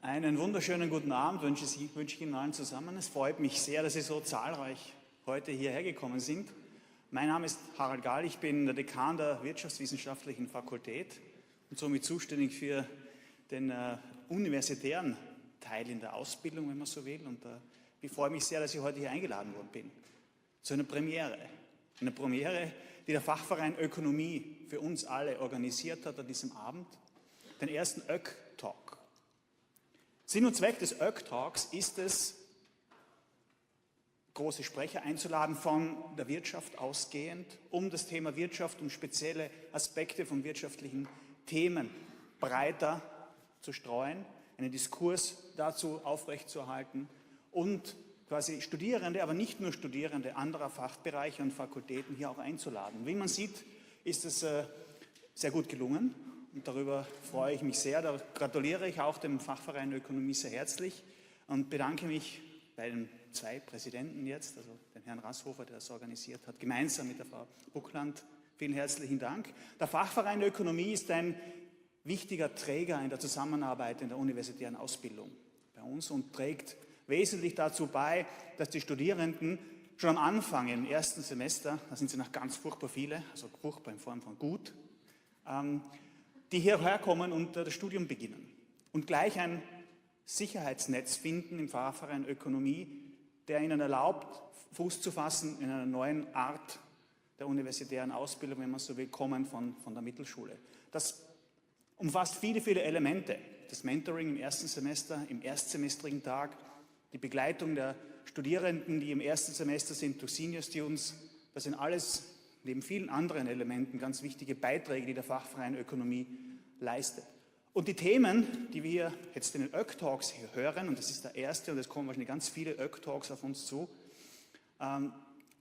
Einen wunderschönen guten Abend wünsche ich Ihnen allen zusammen. Es freut mich sehr, dass Sie so zahlreich heute hierher gekommen sind. Mein Name ist Harald Gall, ich bin der Dekan der Wirtschaftswissenschaftlichen Fakultät und somit zuständig für den universitären Teil in der Ausbildung, wenn man so will. Und ich freue mich sehr, dass ich heute hier eingeladen worden bin. Zu einer Premiere. Eine Premiere, die der Fachverein Ökonomie für uns alle organisiert hat an diesem Abend. Den ersten OecTalk. Sinn und Zweck des OecTalks ist es, große Sprecher einzuladen von der Wirtschaft ausgehend, um das Thema Wirtschaft und spezielle Aspekte von wirtschaftlichen Themen breiter zu streuen, einen Diskurs dazu aufrechtzuerhalten und quasi Studierende, aber nicht nur Studierende anderer Fachbereiche und Fakultäten hier auch einzuladen. Wie man sieht, ist es sehr gut gelungen und darüber freue ich mich sehr. Da gratuliere ich auch dem Fachverein Ökonomie sehr herzlich und bedanke mich bei den zwei Präsidenten jetzt, also den Herrn Raßhofer, der das organisiert hat, gemeinsam mit der Frau Buckland. Vielen herzlichen Dank. Der Fachverein Ökonomie ist ein wichtiger Träger in der Zusammenarbeit in der universitären Ausbildung bei uns und trägt wesentlich dazu bei, dass die Studierenden schon am Anfang im ersten Semester, da sind sie noch ganz furchtbar viele, also furchtbar in Form von gut, die hierher kommen und das Studium beginnen und gleich ein Sicherheitsnetz finden im Fachverein Ökonomie, der ihnen erlaubt, Fuß zu fassen in einer neuen Art der universitären Ausbildung, wenn man so will, kommen von der Mittelschule. Das umfasst viele, viele Elemente. Das Mentoring im ersten Semester, im erstsemestrigen Tag, die Begleitung der Studierenden, die im ersten Semester sind, durch Senior Students. Das sind alles, neben vielen anderen Elementen, ganz wichtige Beiträge, die der Fachverein Ökonomie leistet. Und die Themen, die wir jetzt in den OecTalks hier hören, und das ist der erste, und es kommen wahrscheinlich ganz viele OecTalks auf uns zu,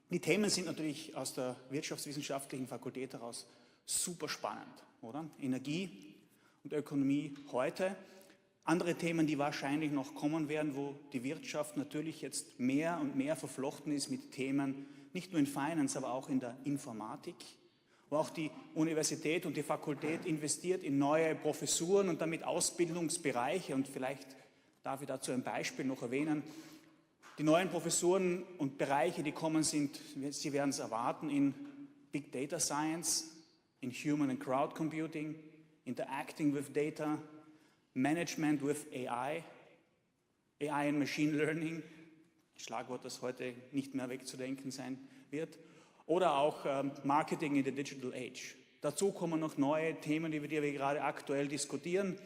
die Themen sind natürlich aus der Wirtschaftswissenschaftlichen Fakultät heraus super spannend, oder? Energie und Ökonomie heute. Andere Themen, die wahrscheinlich noch kommen werden, wo die Wirtschaft natürlich jetzt mehr und mehr verflochten ist mit Themen, nicht nur in Finance, aber auch in der Informatik, wo auch die Universität und die Fakultät investiert in neue Professuren und damit Ausbildungsbereiche. Und vielleicht darf ich dazu ein Beispiel noch erwähnen. Die neuen Professuren und Bereiche, die kommen, sind, Sie werden es erwarten, in Big Data Science, in Human and Crowd Computing, Interacting with Data, Management with AI, AI and Machine Learning, ein Schlagwort, das heute nicht mehr wegzudenken sein wird, oder auch Marketing in the Digital Age. Dazu kommen noch neue Themen, die wir gerade aktuell diskutieren.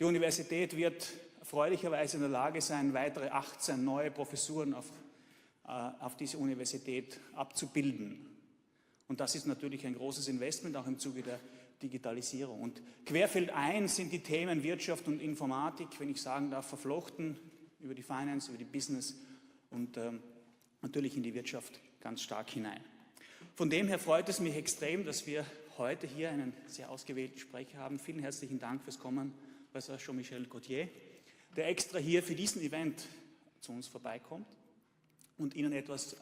Die Universität wird erfreulicherweise in der Lage sein, weitere 18 neue Professuren auf diese Universität abzubilden. Und das ist natürlich ein großes Investment, auch im Zuge der Digitalisierung. Und querfeldein sind die Themen Wirtschaft und Informatik, wenn ich sagen darf, verflochten über die Finance, über die Business und natürlich in die Wirtschaft ganz stark hinein. Von dem her freut es mich extrem, dass wir heute hier einen sehr ausgewählten Sprecher haben. Vielen herzlichen Dank fürs Kommen, Professor Jean-Michel Gauthier, der extra hier für diesen Event zu uns vorbeikommt und Ihnen etwas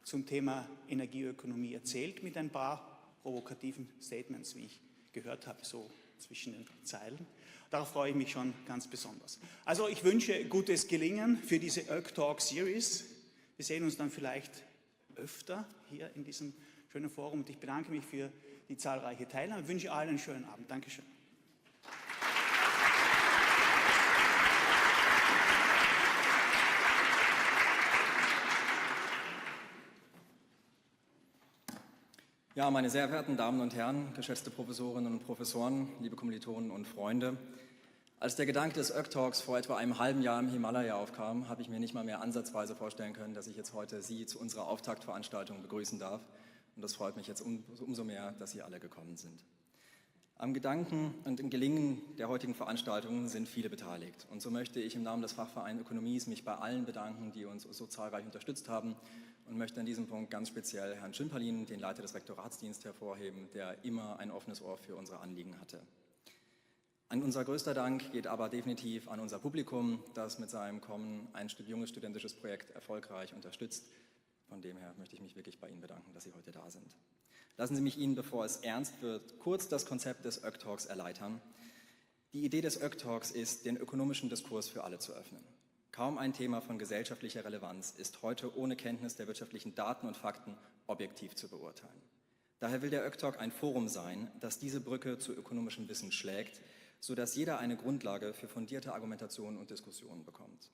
zum Thema Energieökonomie erzählt mit ein paar provokativen Statements, wie ich gehört habe, so zwischen den Zeilen. Darauf freue ich mich schon ganz besonders. Also ich wünsche gutes Gelingen für diese OecTalk-Series. Wir sehen uns dann vielleicht öfter hier in diesem schönen Forum und ich bedanke mich für die zahlreiche Teilnahme. Ich wünsche allen einen schönen Abend. Dankeschön. Ja, meine sehr verehrten Damen und Herren, geschätzte Professorinnen und Professoren, liebe Kommilitonen und Freunde. Als der Gedanke des OecTalks vor etwa einem halben Jahr im Himalaya aufkam, habe ich mir nicht mal mehr ansatzweise vorstellen können, dass ich jetzt heute Sie zu unserer Auftaktveranstaltung begrüßen darf. Und das freut mich jetzt umso mehr, dass Sie alle gekommen sind. Am Gedanken und im Gelingen der heutigen Veranstaltung sind viele beteiligt. Und so möchte ich im Namen des Fachvereins Ökonomie mich bei allen bedanken, die uns so zahlreich unterstützt haben und möchte an diesem Punkt ganz speziell Herrn Schimperlin, den Leiter des Rektoratsdienstes, hervorheben, der immer ein offenes Ohr für unsere Anliegen hatte. Unser größter Dank geht aber definitiv an unser Publikum, das mit seinem Kommen ein junges studentisches Projekt erfolgreich unterstützt. Von dem her möchte ich mich wirklich bei Ihnen bedanken, dass Sie heute da sind. Lassen Sie mich Ihnen, bevor es ernst wird, kurz das Konzept des OecTalks erläutern. Die Idee des OecTalks ist, den ökonomischen Diskurs für alle zu öffnen. Kaum ein Thema von gesellschaftlicher Relevanz ist heute ohne Kenntnis der wirtschaftlichen Daten und Fakten objektiv zu beurteilen. Daher will der OecTalk ein Forum sein, das diese Brücke zu ökonomischem Wissen schlägt, sodass jeder eine Grundlage für fundierte Argumentation und Diskussionen bekommt.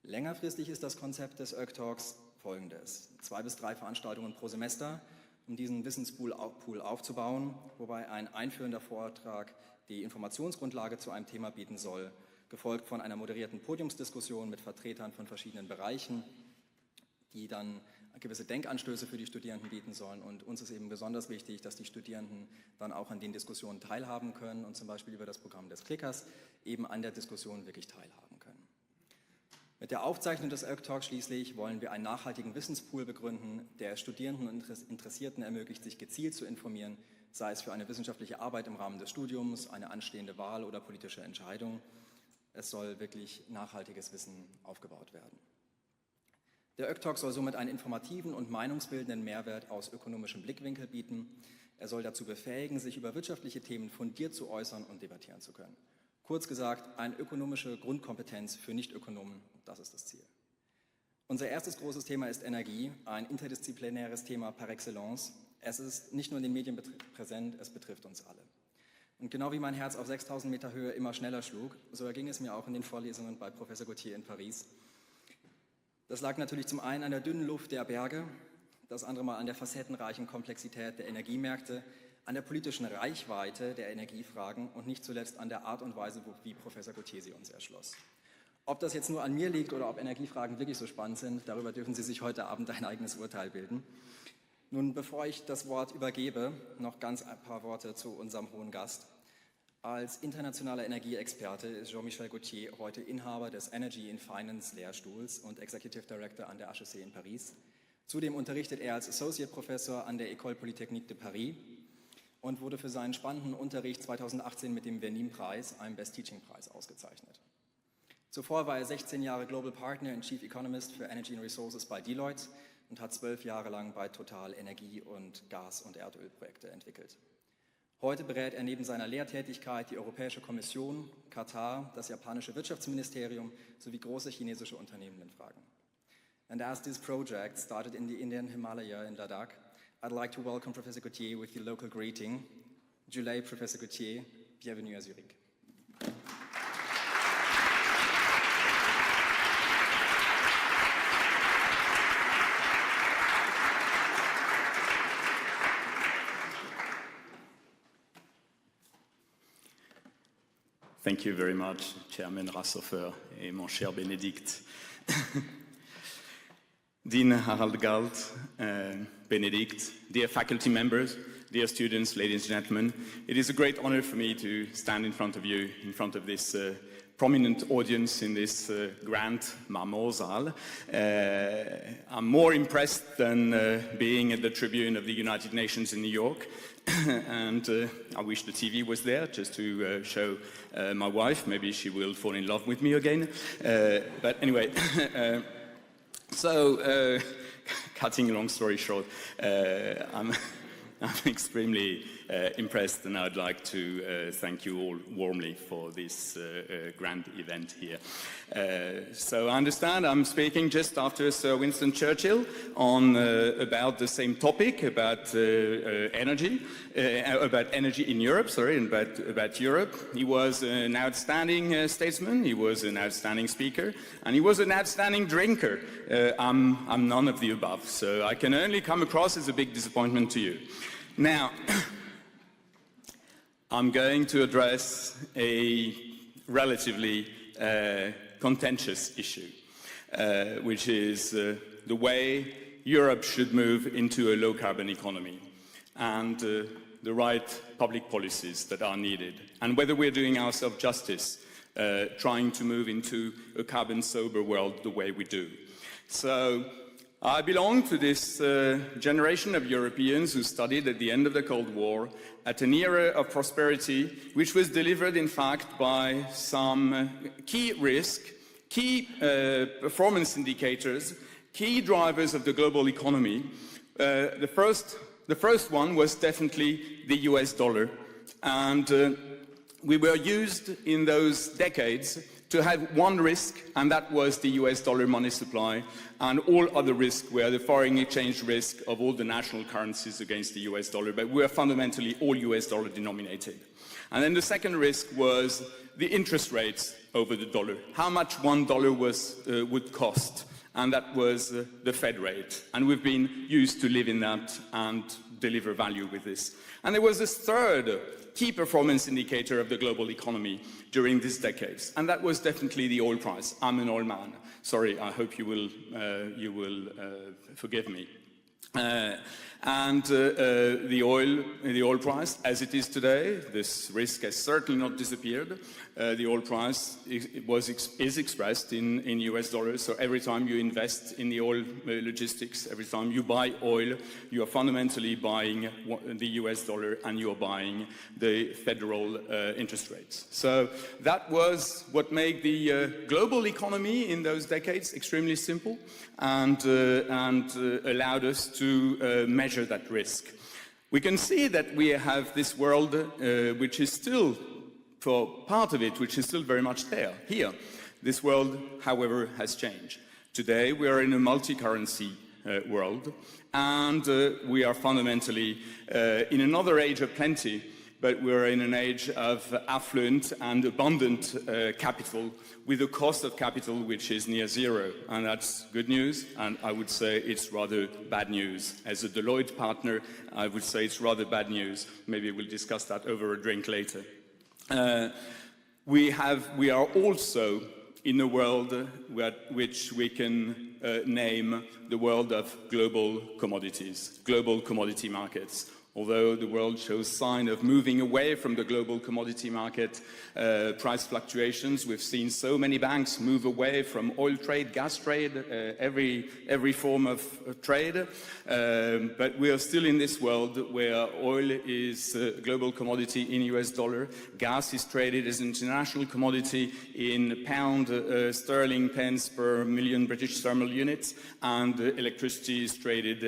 Längerfristig ist das Konzept des OecTalks folgendes: 2 bis 3 Veranstaltungen pro Semester, um diesen Wissenspool aufzubauen, wobei ein einführender Vortrag die Informationsgrundlage zu einem Thema bieten soll, gefolgt von einer moderierten Podiumsdiskussion mit Vertretern von verschiedenen Bereichen, die dann gewisse Denkanstöße für die Studierenden bieten sollen. Und uns ist eben besonders wichtig, dass die Studierenden dann auch an den Diskussionen teilhaben können und zum Beispiel über das Programm des Klickers eben an der Diskussion wirklich teilhaben können. Mit der Aufzeichnung des OecTalks schließlich wollen wir einen nachhaltigen Wissenspool begründen, der Studierenden und Interessierten ermöglicht, sich gezielt zu informieren, sei es für eine wissenschaftliche Arbeit im Rahmen des Studiums, eine anstehende Wahl oder politische Entscheidung. Es soll wirklich nachhaltiges Wissen aufgebaut werden. Der OecTalk soll somit einen informativen und meinungsbildenden Mehrwert aus ökonomischem Blickwinkel bieten. Er soll dazu befähigen, sich über wirtschaftliche Themen fundiert zu äußern und debattieren zu können. Kurz gesagt, eine ökonomische Grundkompetenz für Nichtökonomen, das ist das Ziel. Unser erstes großes Thema ist Energie, ein interdisziplinäres Thema par excellence. Es ist nicht nur in den Medien präsent, es betrifft uns alle. Und genau wie mein Herz auf 6000 Meter Höhe immer schneller schlug, so erging es mir auch in den Vorlesungen bei Professor Gauthier in Paris. Das lag natürlich zum einen an der dünnen Luft der Berge, das andere Mal an der facettenreichen Komplexität der Energiemärkte, an der politischen Reichweite der Energiefragen und nicht zuletzt an der Art und Weise, wie Professor Gauthier sie uns erschloss. Ob das jetzt nur an mir liegt oder ob Energiefragen wirklich so spannend sind, darüber dürfen Sie sich heute Abend ein eigenes Urteil bilden. Nun, bevor ich das Wort übergebe, noch ganz ein paar Worte zu unserem hohen Gast. Als internationaler Energieexperte ist Jean-Michel Gauthier heute Inhaber des Energy in Finance Lehrstuhls und Executive Director an der HEC in Paris. Zudem unterrichtet er als Associate Professor an der École Polytechnique de Paris und wurde für seinen spannenden Unterricht 2018 mit dem Vernim-Preis, einem Best Teaching-Preis, ausgezeichnet. Zuvor war er 16 Jahre Global Partner und Chief Economist für Energy and Resources bei Deloitte und hat 12 Jahre lang bei Total Energie- und Gas- und Erdölprojekte entwickelt. Heute berät er neben seiner Lehrtätigkeit die Europäische Kommission, Katar, das japanische Wirtschaftsministerium sowie große chinesische Unternehmen in Fragen. And as this project started in the Indian Himalaya in Ladakh, I'd like to welcome Professor Gauthier with the local greeting. Julay, Professor Gauthier, bienvenue à Zurich. Thank you very much, Chairman Raßhofer et mon cher Benedikt. Dean Harald Gall, Benedikt, dear faculty members, dear students, ladies and gentlemen, it is a great honor for me to stand in front of you, in front of this prominent audience in this grand Marmorsaal. I'm more impressed than being at the tribune of the United Nations in New York. And I wish the TV was there just to show my wife. Maybe she will fall in love with me again. But anyway, so cutting a long story short, I'm extremely impressed, and I'd like to thank you all warmly for this grand event here. So I understand I'm speaking just after Sir Winston Churchill on about the same topic, about energy in Europe, and about Europe. He was an outstanding statesman, he was an outstanding speaker, and he was an outstanding drinker. I'm none of the above, so I can only come across as a big disappointment to you. Now, I'm going to address a relatively contentious issue, which is the way Europe should move into a low-carbon economy and the right public policies that are needed, and whether we're doing ourselves justice trying to move into a carbon-sober world the way we do. So, I belong to this generation of Europeans who studied at the end of the Cold War at an era of prosperity which was delivered in fact by some key risk, key performance indicators, key drivers of the global economy. The first one was definitely the US dollar, and we were used in those decades to have one risk, and that was the US dollar money supply, and all other risks were the foreign exchange risk of all the national currencies against the US dollar, but we were fundamentally all US dollar denominated. And then the second risk was the interest rates over the dollar, how much $1 would cost, and that was the Fed rate. And we've been used to live in that and deliver value with this. And there was this third key performance indicator of the global economy during these decades, and that was definitely the oil price. I'm an oil man. Sorry, I hope you will forgive me. The oil price, as it is today, this risk has certainly not disappeared. The oil price is expressed in US dollars, so every time you invest in the oil logistics, every time you buy oil, you are fundamentally buying the US dollar and you are buying the federal interest rates. So that was what made the global economy in those decades extremely simple and allowed us to measure that risk. We can see that we have this world which is still, for part of it, which is still very much there, here. This world, however, has changed. Today we are in a multi-currency world, and we are fundamentally in another age of plenty, but we're in an age of affluent and abundant capital, with a cost of capital which is near zero. And that's good news, and I would say it's rather bad news. As a Deloitte partner, I would say it's rather bad news. Maybe we'll discuss that over a drink later. We are also in a world which we can name the world of global commodities, global commodity markets. Although the world shows signs of moving away from the global commodity market price fluctuations, we've seen so many banks move away from oil trade, gas trade, every form of trade. But we are still in this world where oil is a global commodity in US dollar, gas is traded as an international commodity in pound sterling pence per million British thermal units, and electricity is traded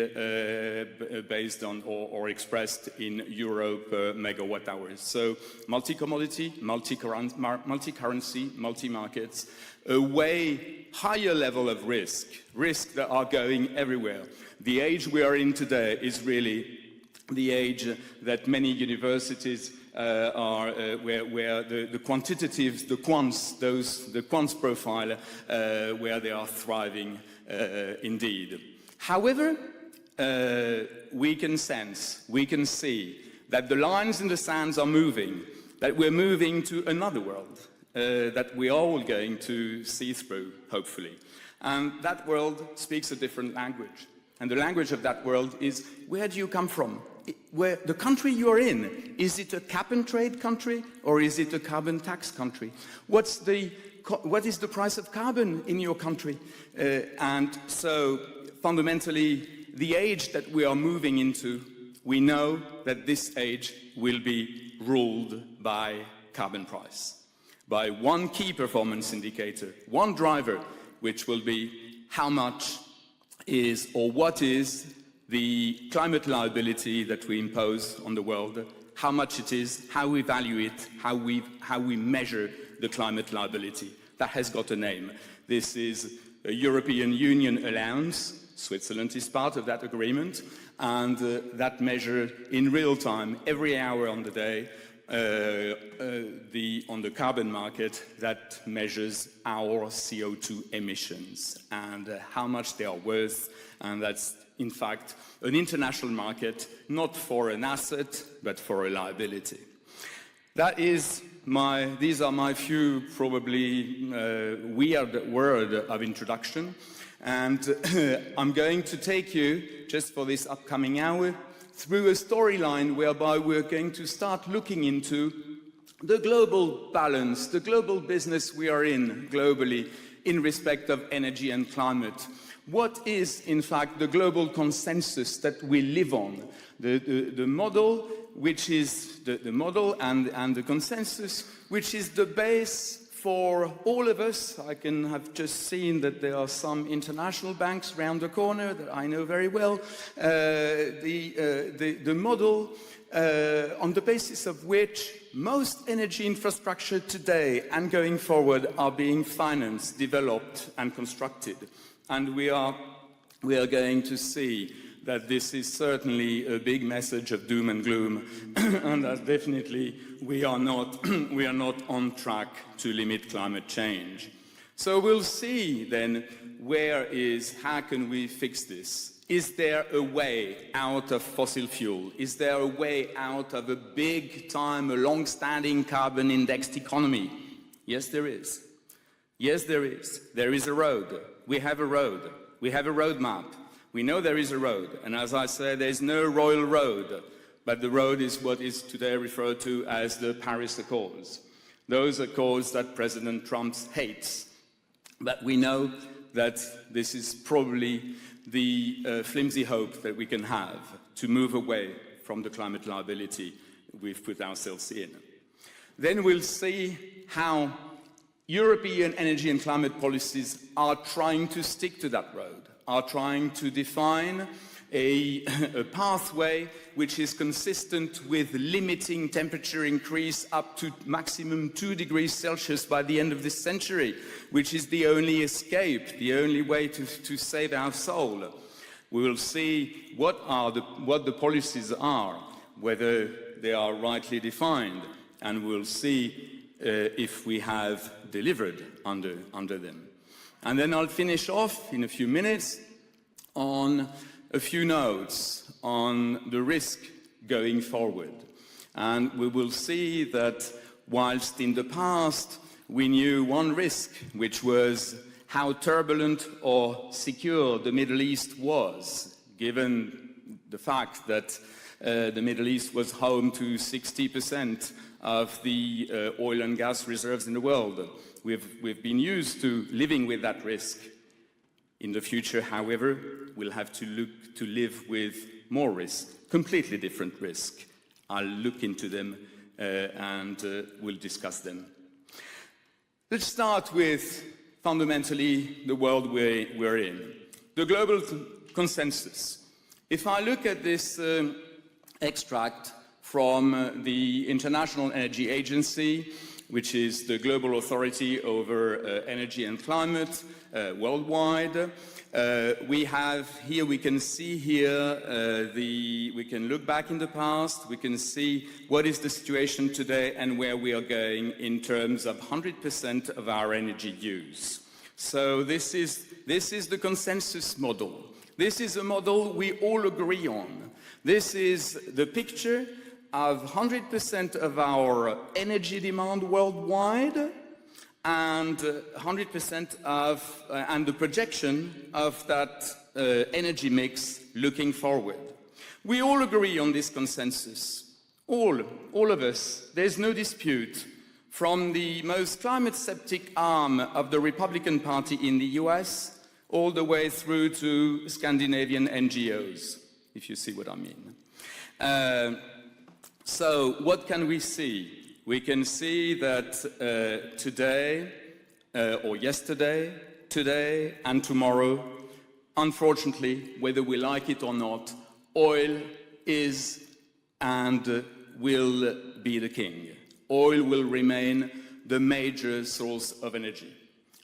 based on or expressed in euro per megawatt hours. So multi-commodity, multi-currency, multi-markets, a way higher level of risks that are going everywhere. The age we are in today is really the age that many universities are, where the quantitatives, the quants profile, where they are thriving indeed. However, we can sense, we can see that the lines in the sands are moving, that we're moving to another world that we are all going to see through, hopefully. And that world speaks a different language. And the language of that world is, where do you come from? Where the country you are in, is it a cap and trade country or is it a carbon tax country? What is the price of carbon in your country? And so fundamentally, the age that we are moving into, we know that this age will be ruled by carbon price, by one key performance indicator, one driver, which will be how much is or what is the climate liability that we impose on the world, how much it is, how we value it, how we measure the climate liability. That has got a name. This is a European Union allowance. Switzerland is part of that agreement, and that measure in real time, every hour on the day, on the carbon market, that measures our CO2 emissions and how much they are worth, and that's in fact an international market, not for an asset, but for a liability. These are my few probably weird word of introduction. And I'm going to take you, just for this upcoming hour, through a storyline whereby we're going to start looking into the global balance, the global business we are in globally in respect of energy and climate. What is, in fact, the global consensus that we live on? The model, which is the model and the consensus, which is the base for all of us. I can have just seen that there are some international banks around the corner that I know very well. The model on the basis of which most energy infrastructure today and going forward are being financed, developed and constructed. And we are going to see that this is certainly a big message of doom and gloom, and that definitely we are not on track to limit climate change. So we'll see then how can we fix this? Is there a way out of fossil fuel? Is there a way out of a big time, a long-standing carbon indexed economy? Yes, there is. Yes, there is. There is a road. We have a road. We have a roadmap. We know there is a road, and as I said, there's no royal road, but the road is what is today referred to as the Paris Accords. Those accords that President Trump hates. But we know that this is probably the flimsy hope that we can have to move away from the climate liability we've put ourselves in. Then we'll see how European energy and climate policies are trying to stick to that road, are trying to define a pathway which is consistent with limiting temperature increase up to maximum 2 degrees Celsius by the end of this century, which is the only escape, the only way to save our soul. We will see what the policies are, whether they are rightly defined, and we'll see if we have delivered under them. And then I'll finish off in a few minutes on a few notes on the risk going forward. And we will see that whilst in the past we knew one risk, which was how turbulent or secure the Middle East was, given the fact that the Middle East was home to 60% of the oil and gas reserves in the world. We've been used to living with that risk. In the future, however, we'll have to live with more risk, completely different risk. I'll look into them and we'll discuss them. Let's start with fundamentally the world we're in. The global consensus. If I look at this extract from the International Energy Agency, which is the global authority over energy and climate worldwide. We can look back in the past, we can see what is the situation today and where we are going in terms of 100% of our energy use. So this is the consensus model. This is a model we all agree on. This is the picture of 100% of our energy demand worldwide and 100% of and the projection of that energy mix looking forward. We all agree on this consensus. All of us. There's no dispute. From the most climate-sceptic arm of the Republican Party in the US, all the way through to Scandinavian NGOs, if you see what I mean. So what can we see? We can see that today, or yesterday, today and tomorrow, unfortunately, whether we like it or not, oil is and will be the king. Oil will remain the major source of energy.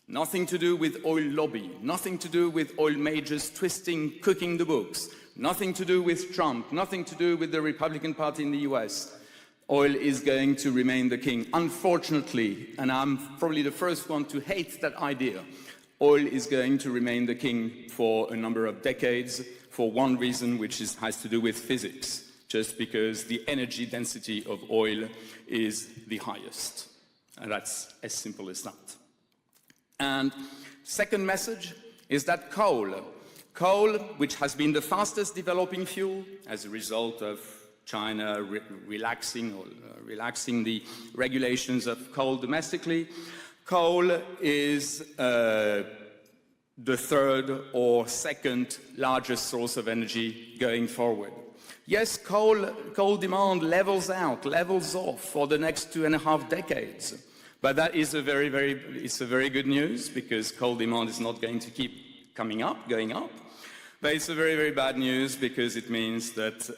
Nothing to do with oil lobby, nothing to do with oil majors twisting, cooking the books, nothing to do with Trump, nothing to do with the Republican Party in the US. Oil is going to remain the king. Unfortunately, and I'm probably the first one to hate that idea, oil is going to remain the king for a number of decades for one reason, which has to do with physics, just because the energy density of oil is the highest. And that's as simple as that. And second message is that coal, which has been the fastest developing fuel as a result of China relaxing the regulations of coal domestically, coal is the third or second largest source of energy going forward. Yes, coal demand levels off for the next 2.5 decades. But that is it's a very good news, because coal demand is not going to keep going up. But it's a very, very bad news because it means that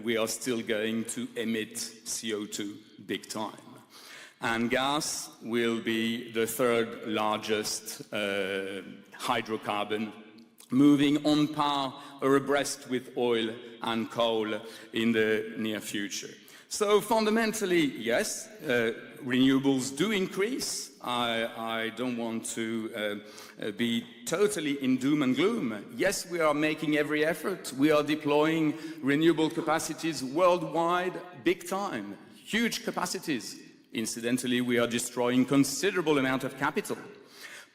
we are still going to emit CO2 big time. And gas will be the third largest hydrocarbon, moving on par or abreast with oil and coal in the near future. So fundamentally, yes, renewables do increase. I don't want to be totally in doom and gloom. Yes, we are making every effort. We are deploying renewable capacities worldwide, big time, huge capacities. Incidentally, we are destroying considerable amount of capital.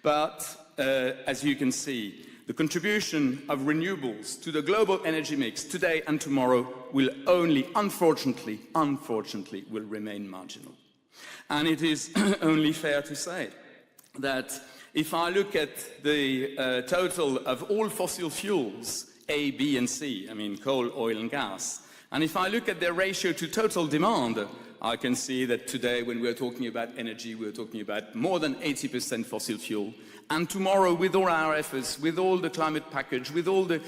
But as you can see, the contribution of renewables to the global energy mix today and tomorrow will only, unfortunately, will remain marginal. And it is only fair to say that if I look at the total of all fossil fuels, A, B, and C, I mean coal, oil, and gas, and if I look at their ratio to total demand, I can see that today, when we're talking about energy, we're talking about more than 80% fossil fuel. And tomorrow, with all our efforts, with all the climate package, with all the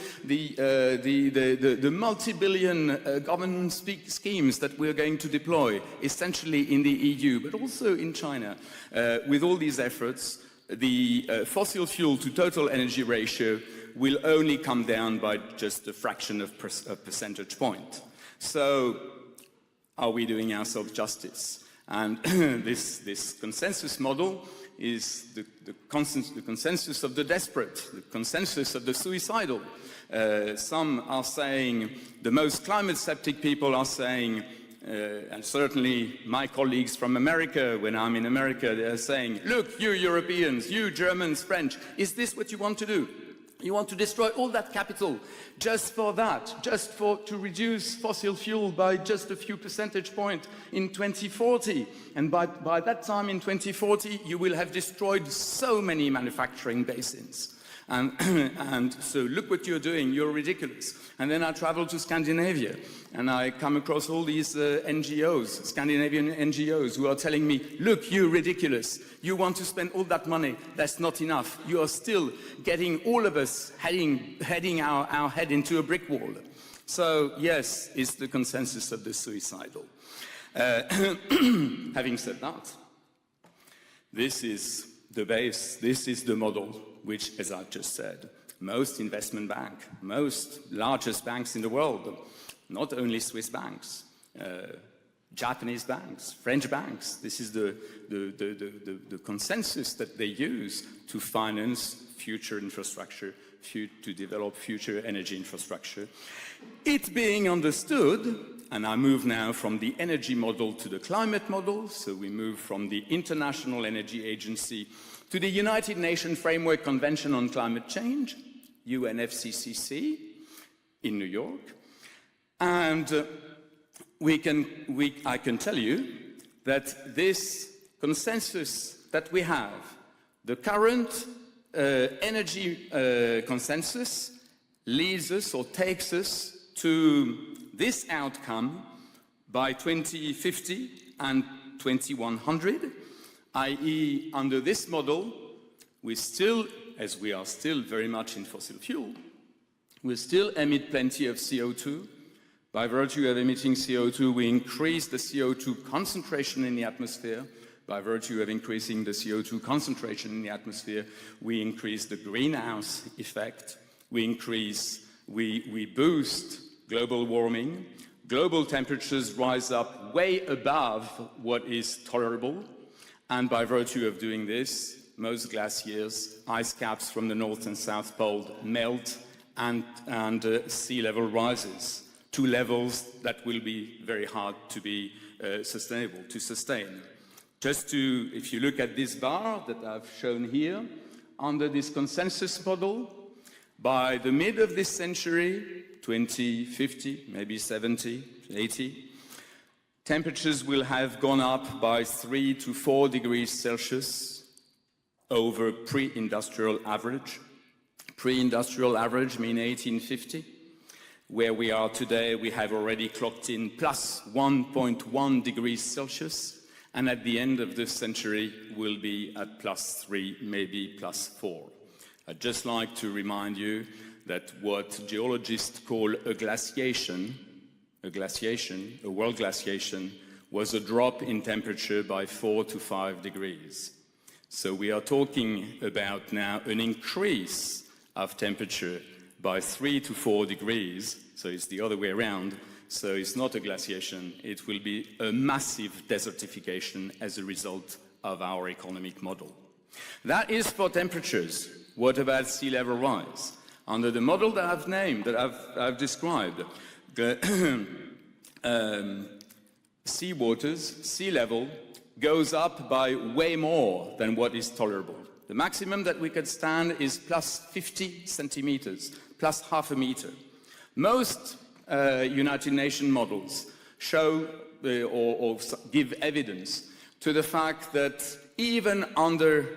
multi-billion government schemes that we're going to deploy, essentially in the EU, but also in China, with all these efforts, the fossil fuel to total energy ratio will only come down by just a fraction of a percentage point. So, are we doing ourselves justice? And this consensus model is the consensus of the desperate, the consensus of the suicidal. Some are saying, the most climate-sceptic people are saying, and certainly my colleagues from America, when I'm in America, they're saying, look, you Europeans, you Germans, French, is this what you want to do? You want to destroy all that capital just for that, just to reduce fossil fuel by just a few percentage points in 2040. And by that time in 2040, you will have destroyed so many manufacturing basins. And so look what you're doing, you're ridiculous. And then I travel to Scandinavia and I come across all these NGOs, Scandinavian NGOs, who are telling me, look, you're ridiculous. You want to spend all that money, that's not enough. You are still getting all of us heading our head into a brick wall. So yes, it's the consensus of the suicidal. Having said that, this is the base, this is the model, which, as I've just said, most investment banks, most largest banks in the world, not only Swiss banks, Japanese banks, French banks, this is the consensus that they use to finance future infrastructure, to develop future energy infrastructure. It being understood, and I move now from the energy model to the climate model, so we move from the International Energy Agency to the United Nations Framework Convention on Climate Change, UNFCCC, in New York. And I can tell you that this consensus that we have, the current energy consensus, leads us or takes us to this outcome by 2050 and 2100. i.e., under this model, we still, as we are still very much in fossil fuel, we still emit plenty of CO2. By virtue of emitting CO2, we increase the CO2 concentration in the atmosphere. By virtue of increasing the CO2 concentration in the atmosphere, we increase the greenhouse effect. We boost global warming. Global temperatures rise up way above what is tolerable. And by virtue of doing this, most glaciers, ice caps from the North and South Pole melt and sea level rises to levels that will be very hard to be sustainable, to sustain. If you look at this bar that I've shown here, under this consensus model, by the mid of this century, 2050, maybe 70, 80, temperatures will have gone up by 3 to 4 degrees Celsius over pre-industrial average. Pre-industrial average means 1850. Where we are today, we have already clocked in plus 1.1 degrees Celsius, and at the end of this century, we'll be at plus 3, maybe plus 4. I'd just like to remind you that what geologists call a glaciation, a world glaciation, was a drop in temperature by 4 to 5 degrees. So we are talking about now an increase of temperature by 3 to 4 degrees, so it's the other way around. So it's not a glaciation, it will be a massive desertification as a result of our economic model. That is for temperatures. What about sea level rise? Under the model that I've named, that I've described, sea waters, sea level, goes up by way more than what is tolerable. The maximum that we could stand is plus 50 centimeters, plus half a meter. Most United Nations models show or give evidence to the fact that even under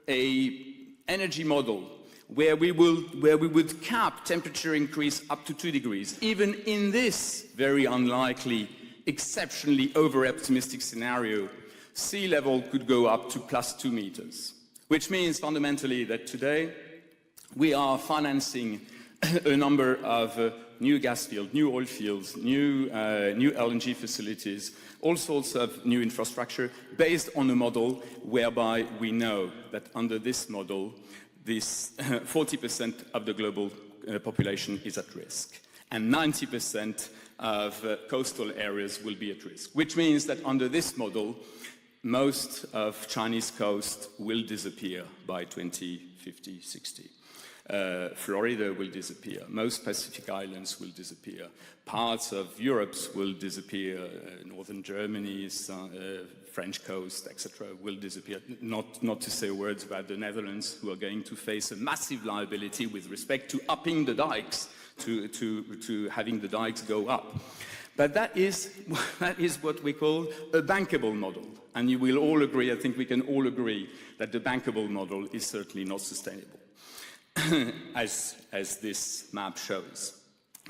an energy model where we would cap temperature increase up to 2 degrees, even in this very unlikely, exceptionally over-optimistic scenario, sea level could go up to plus 2 meters, which means fundamentally that today we are financing a number of new gas fields, new oil fields, new LNG facilities, all sorts of new infrastructure based on a model whereby we know that under this model, this 40% of the global population is at risk, and 90% of coastal areas will be at risk, which means that under this model, most of Chinese coast will disappear by 2050, 60. Florida will disappear. Most Pacific islands will disappear. Parts of Europe will disappear. Northern Germany, French coast, etc., will disappear. Not to say words about the Netherlands, who are going to face a massive liability with respect to upping the dikes, to having the dikes go up. But that is what we call a bankable model. And you will all agree, I think we can all agree, that the bankable model is certainly not sustainable. As this map shows.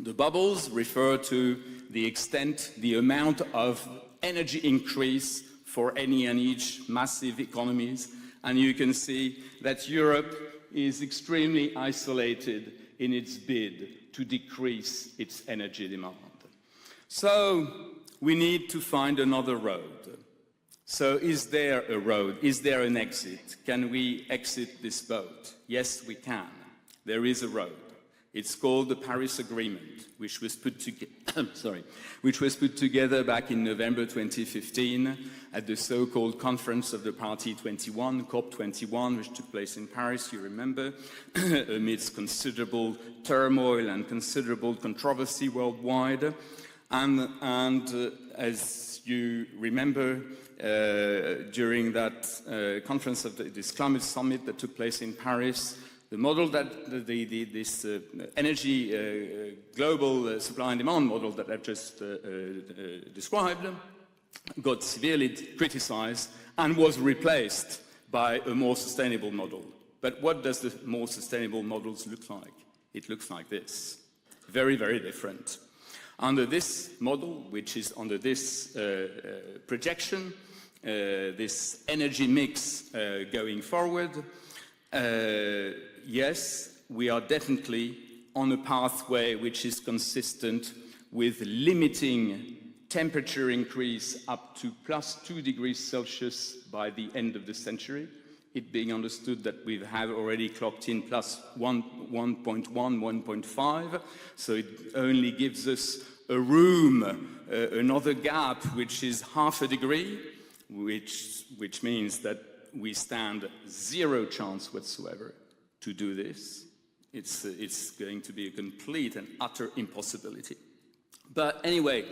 The bubbles refer to the extent, the amount of energy increase for any and each massive economies, and you can see that Europe is extremely isolated in its bid to decrease its energy demand. So we need to find another road. So is there a road? Is there an exit? Can we exit this boat? Yes, we can. There is a road. It's called the Paris Agreement, which was put together back in November 2015 at the so-called Conference of the Party 21, COP21, which took place in Paris, you remember, amidst considerable turmoil and considerable controversy worldwide. And as you remember, during that conference of this climate summit that took place in Paris, the model that this energy global supply and demand model that I've just described got severely criticized and was replaced by a more sustainable model. But what does the more sustainable models look like? It looks like this. Very, very different. Under this model, which is under this projection, this energy mix going forward, yes, we are definitely on a pathway which is consistent with limiting temperature increase up to plus 2 degrees Celsius by the end of the century, it being understood that we have already clocked in plus 1.1, 1.5, so it only gives us a room, another gap, which is half a degree, which means that we stand zero chance whatsoever to do this. It's going to be a complete and utter impossibility. But anyway,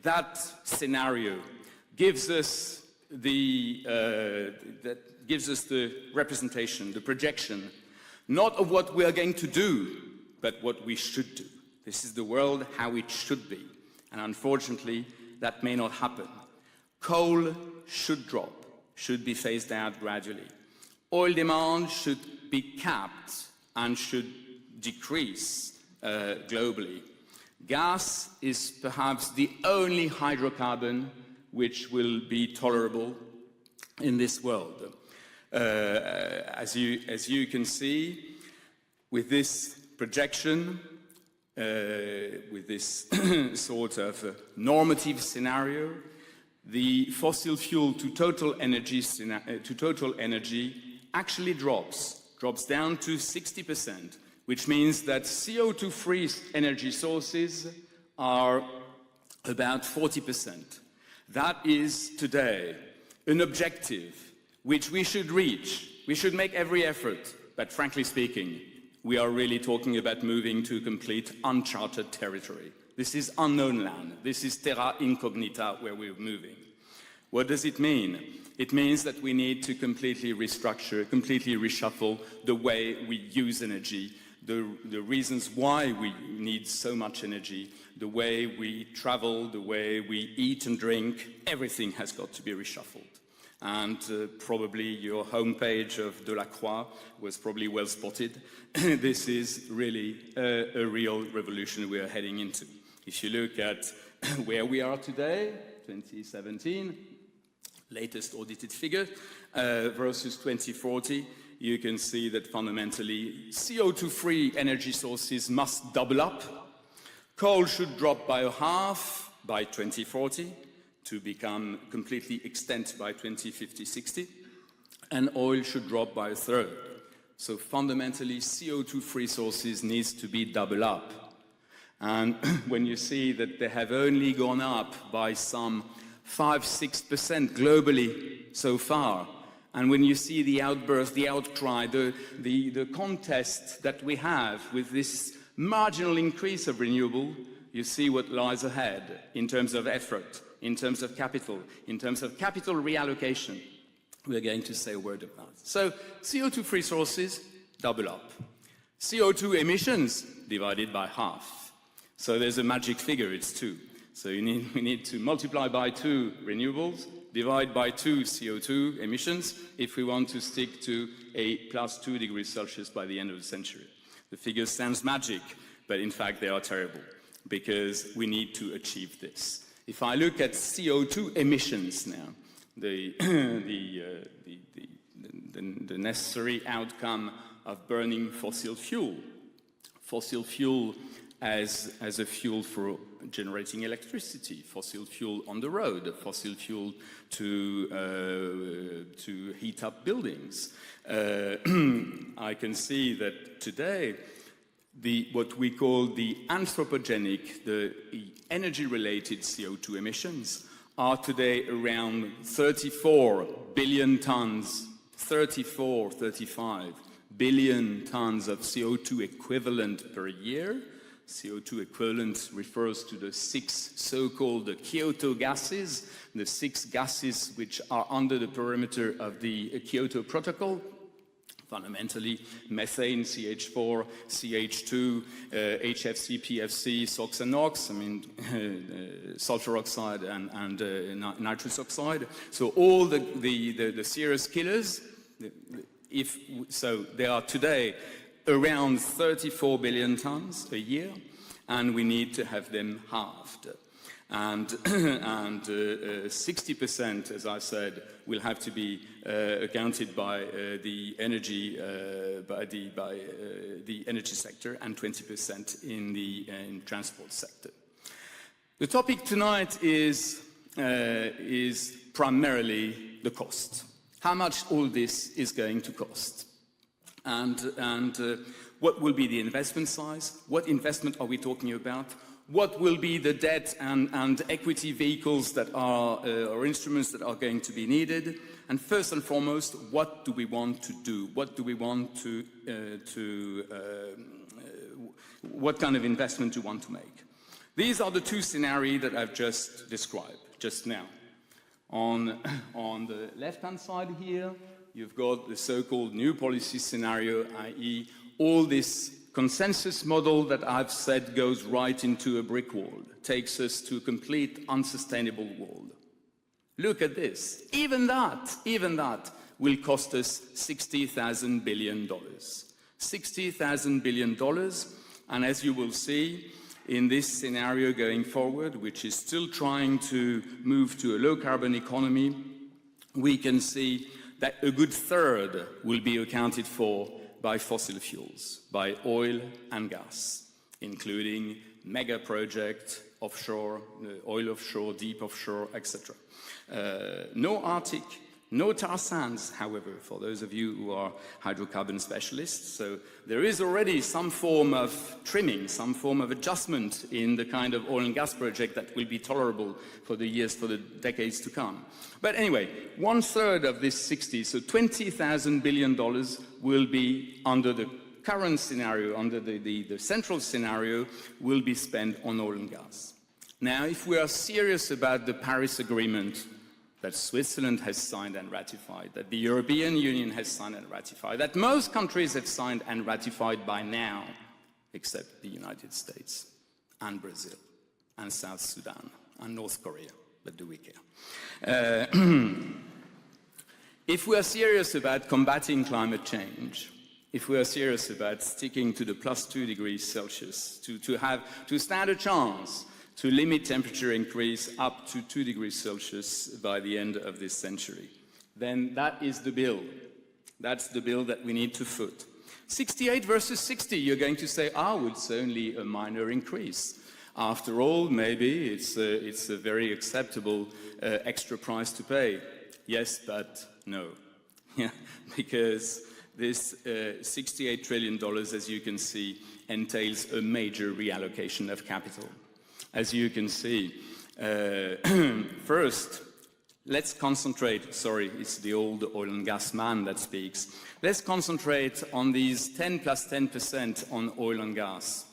that scenario gives us the representation, the projection, not of what we are going to do, but what we should do. This is the world how it should be. And unfortunately, that may not happen. Coal should drop, should be phased out gradually. Oil demand should be capped and should decrease globally. Gas is perhaps the only hydrocarbon which will be tolerable in this world. As you can see, with this projection with this sort of normative scenario, the fossil fuel to total energy actually drops down to 60%, which means that CO2-free energy sources are about 40%. That is today an objective which we should reach. We should make every effort, but frankly speaking, we are really talking about moving to complete uncharted territory. This is unknown land. This is terra incognita where we're moving. What does it mean? It means that we need to completely restructure, completely reshuffle the way we use energy, the reasons why we need so much energy, the way we travel, the way we eat and drink. Everything has got to be reshuffled. And probably your homepage of Delacroix was probably well spotted. This is really a real revolution we are heading into. If you look at where we are today, 2017, latest audited figure, versus 2040, you can see that fundamentally CO2-free energy sources must double up. Coal should drop by half by 2040 to become completely extinct by 2050-60, and oil should drop by a third. So fundamentally, CO2-free sources needs to be double up. And when you see that they have only gone up by some 5-6% globally so far, and when you see the outburst, the outcry, the contest that we have with this marginal increase of renewable, you see what lies ahead in terms of effort, in terms of capital reallocation. We're going to say a word of that. So CO2-free sources, double up. CO2 emissions, divided by half. So there's a magic figure, it's 2. So we need to multiply by 2 renewables, divide by 2 CO2 emissions if we want to stick to a plus 2 degrees Celsius by the end of the century. The figure sounds magic, but in fact they are terrible because we need to achieve this. If I look at CO2 emissions now, the necessary outcome of burning fossil fuel as a fuel for generating electricity, fossil fuel on the road, fossil fuel to heat up buildings. I can see that today what we call the anthropogenic, the energy-related CO2 emissions are today around 34 billion tons, 35 billion tons of CO2 equivalent per year. CO2 equivalent refers to the 6 so-called Kyoto gases, the 6 gases which are under the perimeter of the Kyoto Protocol. Fundamentally, methane, CH4, CH2, HFC, PFC, SOx and NOx, sulfur oxide and nitrous oxide. So all the serious killers, so they are today around 34 billion tons a year, and we need to have them halved. And 60%, as I said, will have to be accounted by the energy sector, and 20% in the transport sector. The topic tonight is primarily the cost. How much all this is going to cost, and what will be the investment size? What investment are we talking about? What will be the debt and equity vehicles that are, or instruments that are going to be needed? And first and foremost, what do we want to do? What do we want what kind of investment do we want to make? These are the 2 scenarios that I've just described, just now. On the left-hand side here, you've got the so-called new policy scenario, i.e. all this consensus model that I've said goes right into a brick wall, takes us to a complete unsustainable world. Look at this. Even that will cost us $60,000 billion. $60,000 billion, and as you will see, in this scenario going forward, which is still trying to move to a low-carbon economy, we can see that a good third will be accounted for by fossil fuels, by oil and gas, including mega projects offshore, oil offshore, deep offshore, etc. No Arctic, no tar sands, however, for those of you who are hydrocarbon specialists. So there is already some form of trimming, some form of adjustment in the kind of oil and gas project that will be tolerable for the years, for the decades to come. But anyway, 1/3 of this 60, so $20,000 billion will be under the current scenario, under the central scenario, will be spent on oil and gas. Now, if we are serious about the Paris Agreement that Switzerland has signed and ratified, that the European Union has signed and ratified, that most countries have signed and ratified by now, except the United States and Brazil and South Sudan and North Korea, but do we care? If we are serious about combating climate change, if we are serious about sticking to the +2 degrees Celsius, to stand a chance to limit temperature increase up to 2 degrees Celsius by the end of this century, then that is the bill. That's the bill that we need to foot. 68 versus 60, you're going to say, oh, it's only a minor increase. After all, maybe it's a very acceptable extra price to pay. Yes, but no. Yeah, because this $68 trillion, as you can see, entails a major reallocation of capital. As you can see, first, let's concentrate, sorry, it's the old oil and gas man that speaks. Let's concentrate on these 10 plus 10% on oil and gas.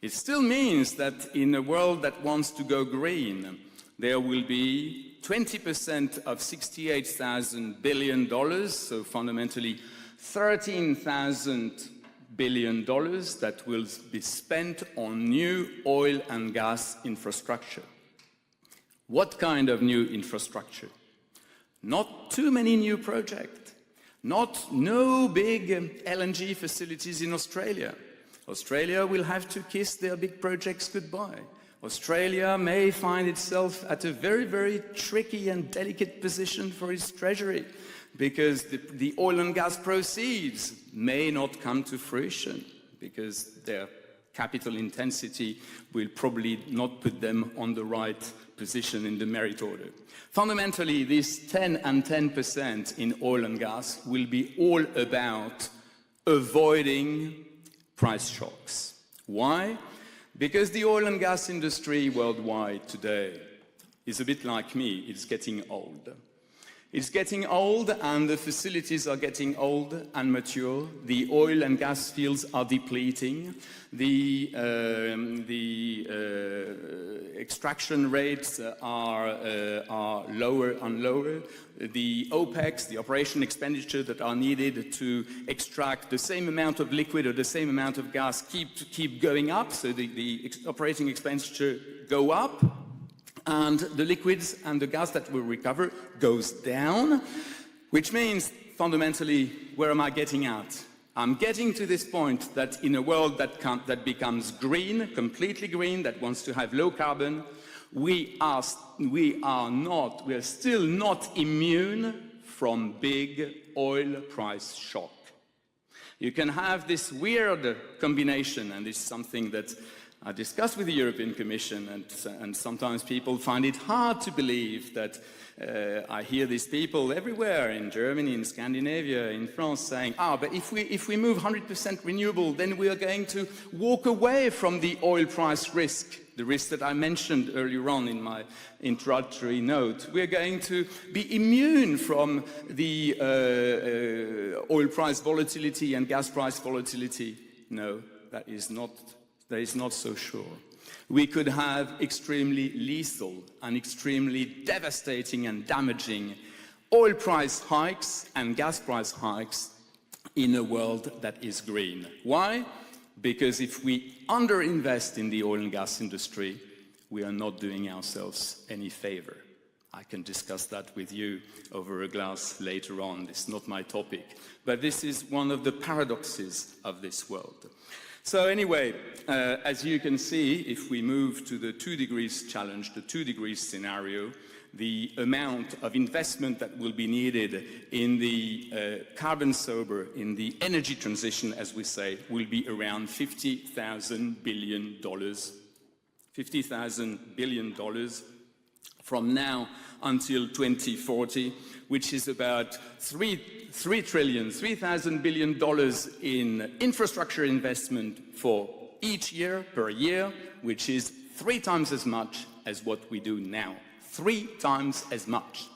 It still means that in a world that wants to go green, there will be 20% of $68,000 billion, so fundamentally $13,000 billion that will be spent on new oil and gas infrastructure. What kind of new infrastructure? Not too many new projects. No big LNG facilities in Australia. Australia will have to kiss their big projects goodbye. Australia may find itself at a very, very tricky and delicate position for its treasury, because the oil and gas proceeds may not come to fruition, because their capital intensity will probably not put them on the right position in the merit order. Fundamentally, this 10 and 10% in oil and gas will be all about avoiding price shocks. Why? Because the oil and gas industry worldwide today is a bit like me, it's getting old. It's getting old, and the facilities are getting old and mature. The oil and gas fields are depleting. The extraction rates are lower and lower. The OPEX, the operation expenditure that are needed to extract the same amount of liquid or the same amount of gas keep going up. So the operating expenditure go up, and the liquids and the gas that will recover goes down, which means fundamentally, where am I getting at? I'm getting to this point that in a world that becomes green, completely green, that wants to have low carbon, we are still not immune from big oil price shock. You can have this weird combination, and this is something that I discussed with the European Commission, and sometimes people find it hard to believe that I hear these people everywhere in Germany, in Scandinavia, in France saying, but if we move 100% renewable, then we are going to walk away from the oil price risk, the risk that I mentioned earlier on in my introductory note. We are going to be immune from the oil price volatility and gas price volatility. No, that is not so sure. We could have extremely lethal and extremely devastating and damaging oil price hikes and gas price hikes in a world that is green. Why? Because if we underinvest in the oil and gas industry, we are not doing ourselves any favor. I can discuss that with you over a glass later on. It's not my topic. But this is one of the paradoxes of this world. So anyway, as you can see, if we move to the 2 degrees challenge, the 2 degrees scenario, the amount of investment that will be needed in the carbon sober, in the energy transition, as we say, will be around $50,000 billion. $50,000 billion from now until 2040, which is about $3,000 billion in infrastructure investment for each year, per year, which is 3 times as much as what we do now. 3 times as much.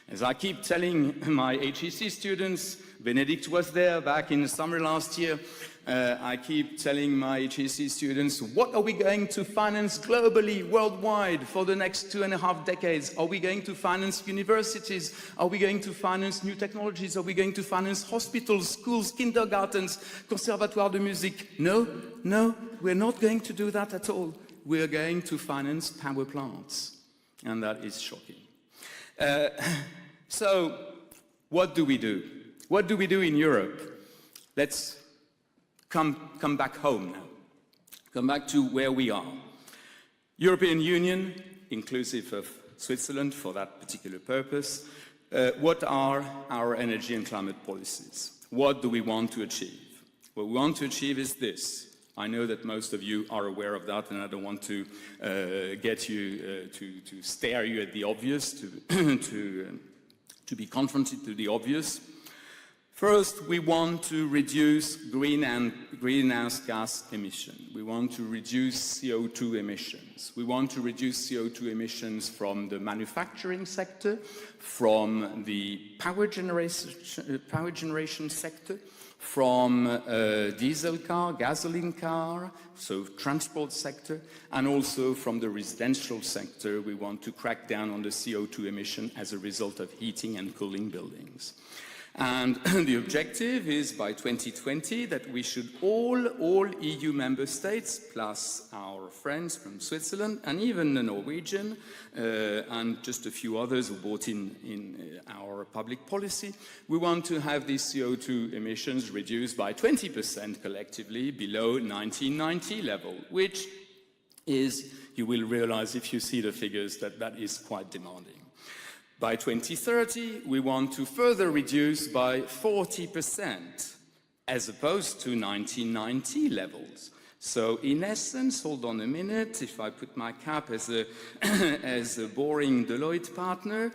As I keep telling my HEC students, Benedikt was there back in the summer last year, I keep telling my HEC students, what are we going to finance globally, worldwide, for the next 2.5 decades? Are we going to finance universities? Are we going to finance new technologies? Are we going to finance hospitals, schools, kindergartens, conservatoire de musique? No, no, we're not going to do that at all. We're going to finance power plants. And that is shocking. So, what do we do? What do we do in Europe? Let's come back home now. Come back to where we are. European Union, inclusive of Switzerland for that particular purpose. What are our energy and climate policies? What do we want to achieve? What we want to achieve is this. I know that most of you are aware of that, and I don't want to get you to stare you at the obvious, to be confronted to the obvious. First, we want to reduce greenhouse gas emission. We want to reduce CO2 emissions. We want to reduce CO2 emissions from the manufacturing sector, from the power generation sector, from diesel car, gasoline car, so transport sector, and also from the residential sector. We want to crack down on the CO2 emission as a result of heating and cooling buildings. And the objective is by 2020 that we should all EU member states, plus our friends from Switzerland and even the Norwegian and just a few others who bought in our public policy, we want to have these CO2 emissions reduced by 20% collectively below 1990 level, which is, you will realize if you see the figures, that that is quite demanding. By 2030, we want to further reduce by 40% as opposed to 1990 levels. So in essence, hold on a minute, if I put my cap as a boring Deloitte partner,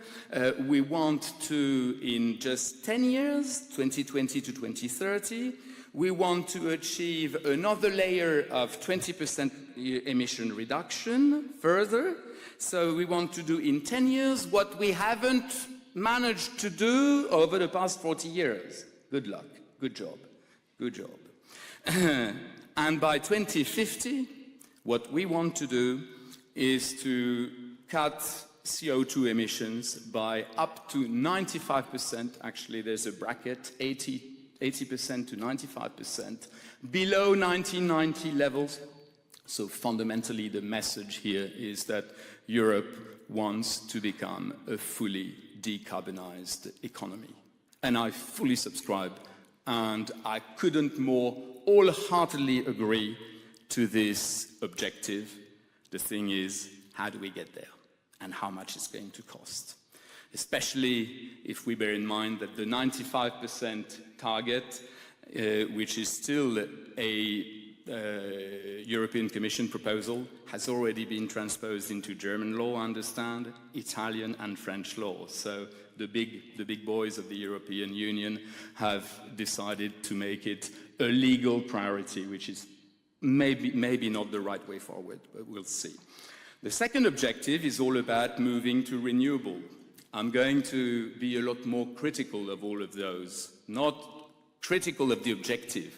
we want to, in just 10 years, 2020 to 2030, we want to achieve another layer of 20% emission reduction further. So we want to do in 10 years what we haven't managed to do over the past 40 years. Good luck, good job, good job. And by 2050, what we want to do is to cut CO2 emissions by up to 95%, actually there's a bracket, 80% to 95%, below 1990 levels. So fundamentally, the message here is that Europe wants to become a fully decarbonized economy. And I fully subscribe, and I couldn't more wholeheartedly agree to this objective. The thing is, how do we get there? And how much it's going to cost? Especially if we bear in mind that the 95% target, which is still a European Commission proposal, has already been transposed into German law, I understand, Italian and French law. So the big boys of the European Union have decided to make it a legal priority, which is maybe not the right way forward, but we'll see. The second objective is all about moving to renewable. I'm going to be a lot more critical of all of those, not critical of the objective,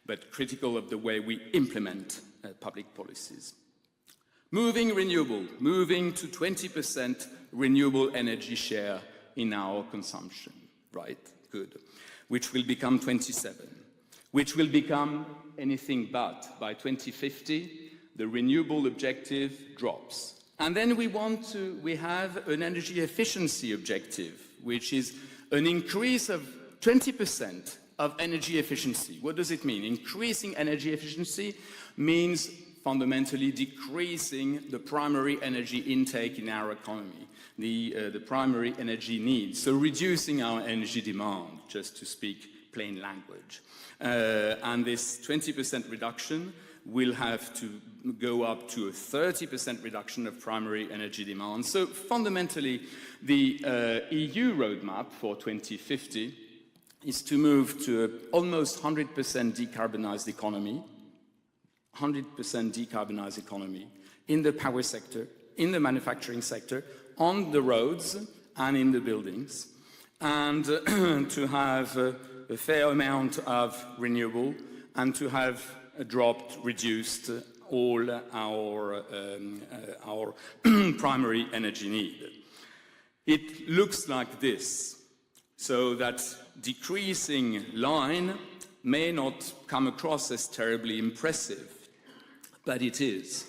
but critical of the way we implement public policies. Moving renewable, moving to 20% renewable energy share in our consumption, right? Good. Which will become 27, which will become anything but. By 2050, the renewable objective drops. And then we have an energy efficiency objective, which is an increase of 20% of energy efficiency. What does it mean? Increasing energy efficiency means fundamentally decreasing the primary energy intake in our economy, the primary energy needs. So reducing our energy demand, just to speak plain language. And this 20% reduction will have to go up to a 30% reduction of primary energy demand. So fundamentally, the EU roadmap for 2050 is to move to an almost 100% decarbonized economy, 100% decarbonized economy in the power sector, in the manufacturing sector, on the roads and in the buildings, and to have a fair amount of renewable and to have reduced all our primary energy need. It looks like this, so that decreasing line may not come across as terribly impressive, but it is,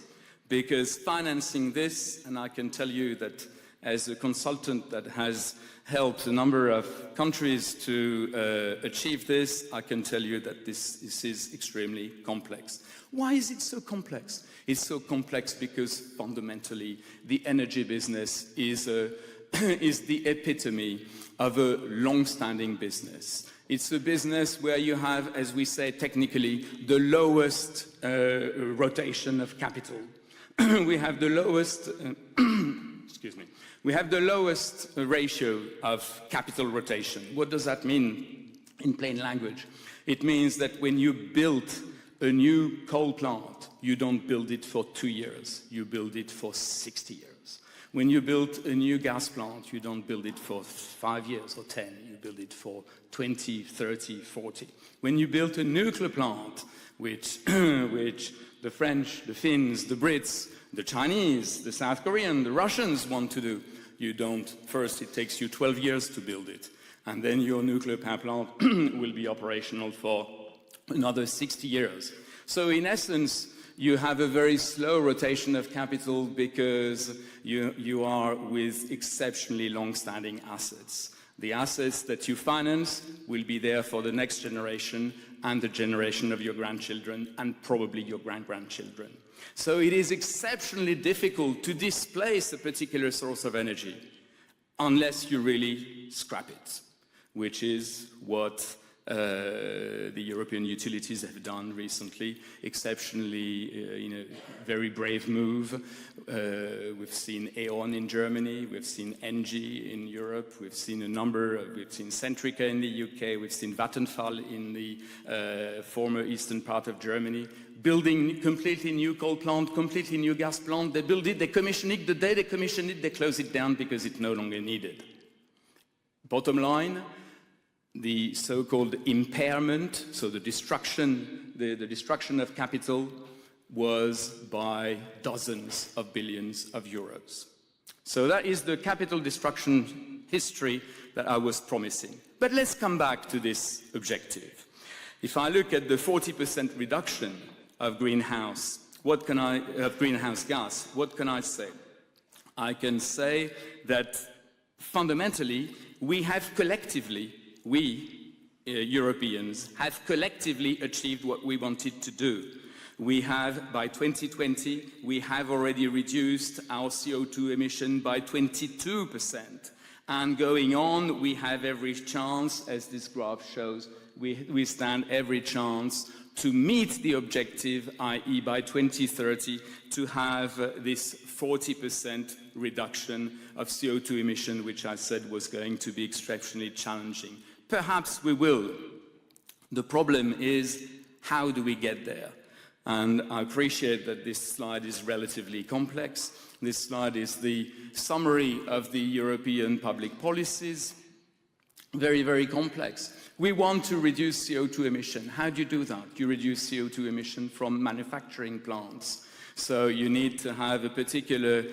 because financing this, and I can tell you that as a consultant that has helped a number of countries to achieve this, I can tell you that this is extremely complex. Why is it so complex? It's so complex because fundamentally the energy business is the epitome of a long-standing business. It's a business where you have, as we say technically, the lowest rotation of capital. We have the lowest, excuse me, we have the lowest ratio of capital rotation. What does that mean in plain language? It means that when you build a new coal plant, you don't build it for 2 years, you build it for 60 years. When you build a new gas plant, you don't build it for 5 years or 10, you build it for 20, 30, 40. When you build a nuclear plant, which the French, the Finns, the Brits, the Chinese, the South Koreans, the Russians want to do, you don't. First, it takes you 12 years to build it, and then your nuclear power plant will be operational for another 60 years. So in essence, you have a very slow rotation of capital because you are with exceptionally long-standing assets. The assets that you finance will be there for the next generation and the generation of your grandchildren and probably your grand-grandchildren. So it is exceptionally difficult to displace a particular source of energy unless you really scrap it, which is what the European utilities have done recently, exceptionally in a very brave move. We've seen E.ON in Germany, we've seen ENGIE in Europe, we've seen we've seen Centrica in the UK, we've seen Vattenfall in the former eastern part of Germany, building completely new coal plant, completely new gas plant. They build it, they commission it, the day they commission it, they close it down because it's no longer needed. Bottom line, the so-called impairment, so the destruction of capital, was by dozens of billions of euros. So that is the capital destruction history that I was promising. But let's come back to this objective. If I look at the 40% reduction of greenhouse gas, what can I say? I can say that fundamentally we have collectively, we Europeans have collectively achieved what we wanted to do. We have, by 2020, we have already reduced our CO2 emission by 22%. And going on, we have every chance, as this graph shows, we stand every chance to meet the objective, i.e. by 2030, to have this 40% reduction of CO2 emission, which I said was going to be exceptionally challenging. Perhaps we will. The problem is, how do we get there? And I appreciate that this slide is relatively complex. This slide is the summary of the European public policies. Very, very complex. We want to reduce CO2 emission. How do you do that? You reduce CO2 emission from manufacturing plants. So you need to have a particular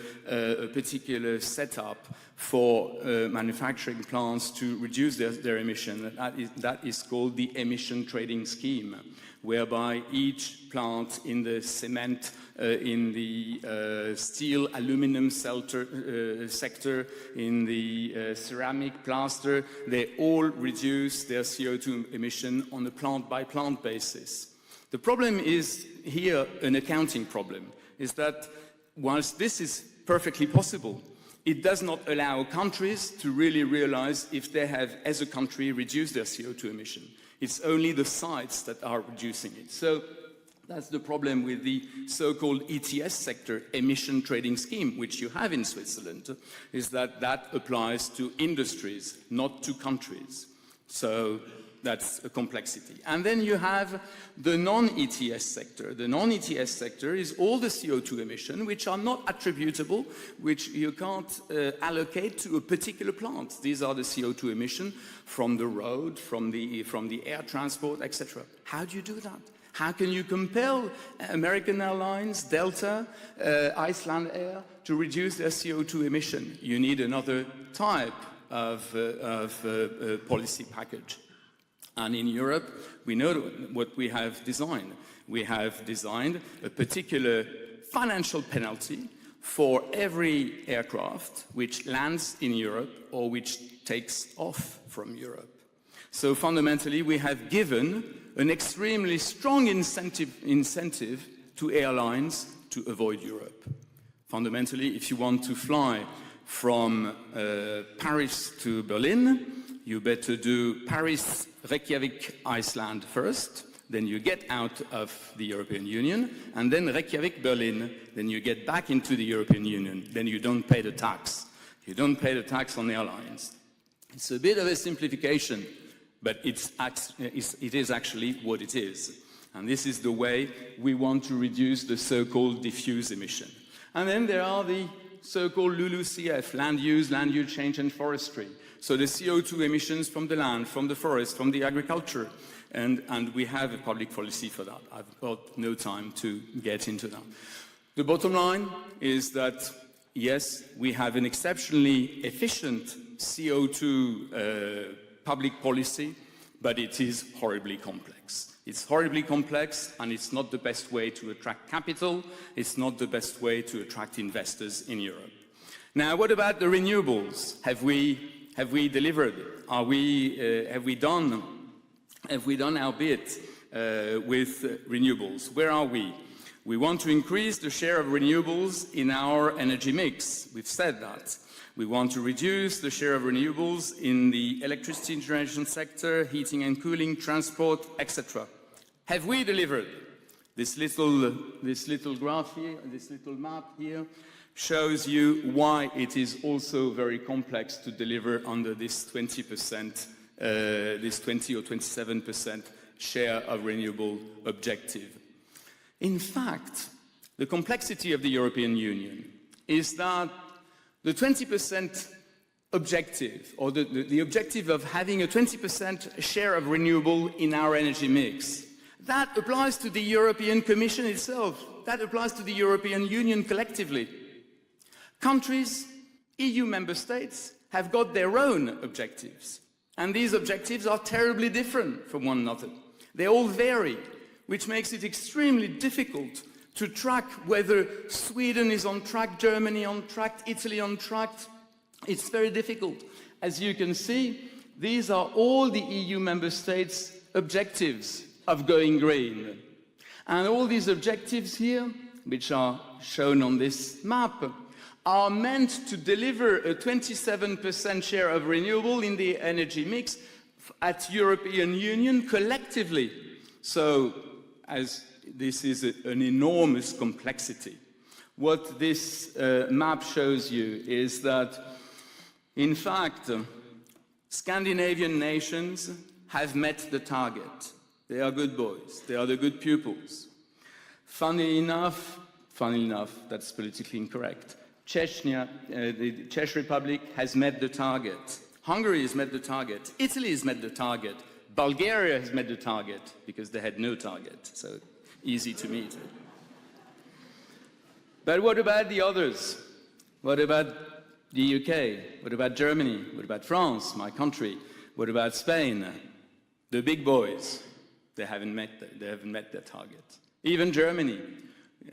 setup for manufacturing plants to reduce their emission. That is called the emission trading scheme, whereby each plant in the cement, in the steel, aluminum sector, in the ceramic, plaster, they all reduce their CO2 emission on a plant-by-plant basis. The problem is here an accounting problem, is that whilst this is perfectly possible, it does not allow countries to really realize if they have, as a country, reduced their CO2 emission. It's only the sites that are reducing it. So that's the problem with the so-called ETS sector, emission trading scheme, which you have in Switzerland, is that that applies to industries, not to countries. So that's a complexity. And then you have the non-ETS sector. The non-ETS sector is all the CO2 emission, which are not attributable, which you can't allocate to a particular plant. These are the CO2 emission from the road, from the air transport, etc. How do you do that? How can you compel American Airlines, Delta, Iceland Air to reduce their CO2 emission? You need another type of policy package. And in Europe, we know what we have designed. We have designed a particular financial penalty for every aircraft which lands in Europe or which takes off from Europe. So fundamentally, we have given an extremely strong incentive to airlines to avoid Europe. Fundamentally, if you want to fly from Paris to Berlin, you better do Paris, Reykjavik, Iceland first, then you get out of the European Union, and then Reykjavik, Berlin, then you get back into the European Union, then you don't pay the tax. You don't pay the tax on airlines. It's a bit of a simplification, but it is actually what it is. And this is the way we want to reduce the so-called diffuse emission. And then there are the so-called LULUCF, land use change and forestry. So the CO2 emissions from the land, from the forest, from the agriculture, and we have a public policy for that. I've got no time to get into that. The bottom line is that, yes, we have an exceptionally efficient CO2 public policy, but it is horribly complex. It's horribly complex, and it's not the best way to attract capital. It's not the best way to attract investors in Europe. Now, what about the renewables? Have we delivered? Have we done our bit with renewables? Where are we? We want to increase the share of renewables in our energy mix. We've said that. We want to reduce the share of renewables in the electricity generation sector, heating and cooling, transport, etc. Have we delivered? This little graph here, this little map here, shows you why it is also very complex to deliver under this 20%, this 20 or 27% share of renewable objective. In fact, the complexity of the European Union is that the 20% objective, or the objective of having a 20% share of renewable in our energy mix, that applies to the European Commission itself. That applies to the European Union collectively. Countries, EU member states, have got their own objectives. And these objectives are terribly different from one another. They all vary, which makes it extremely difficult to track whether Sweden is on track, Germany on track, Italy on track. It's very difficult. As you can see, these are all the EU member states' objectives of going green. And all these objectives here, which are shown on this map, are meant to deliver a 27% share of renewable in the energy mix at European Union collectively. So, as this is an enormous complexity, what this map shows you is that, in fact, Scandinavian nations have met the target. They are good boys. They are the good pupils. Funny enough, that's politically incorrect. Chechnya, the Czech Republic has met the target. Hungary has met the target. Italy has met the target. Bulgaria has met the target because they had no target, so easy to meet. But what about the others? What about the UK? What about Germany? What about France, my country? What about Spain? The big boys. They haven't met their target. Even Germany.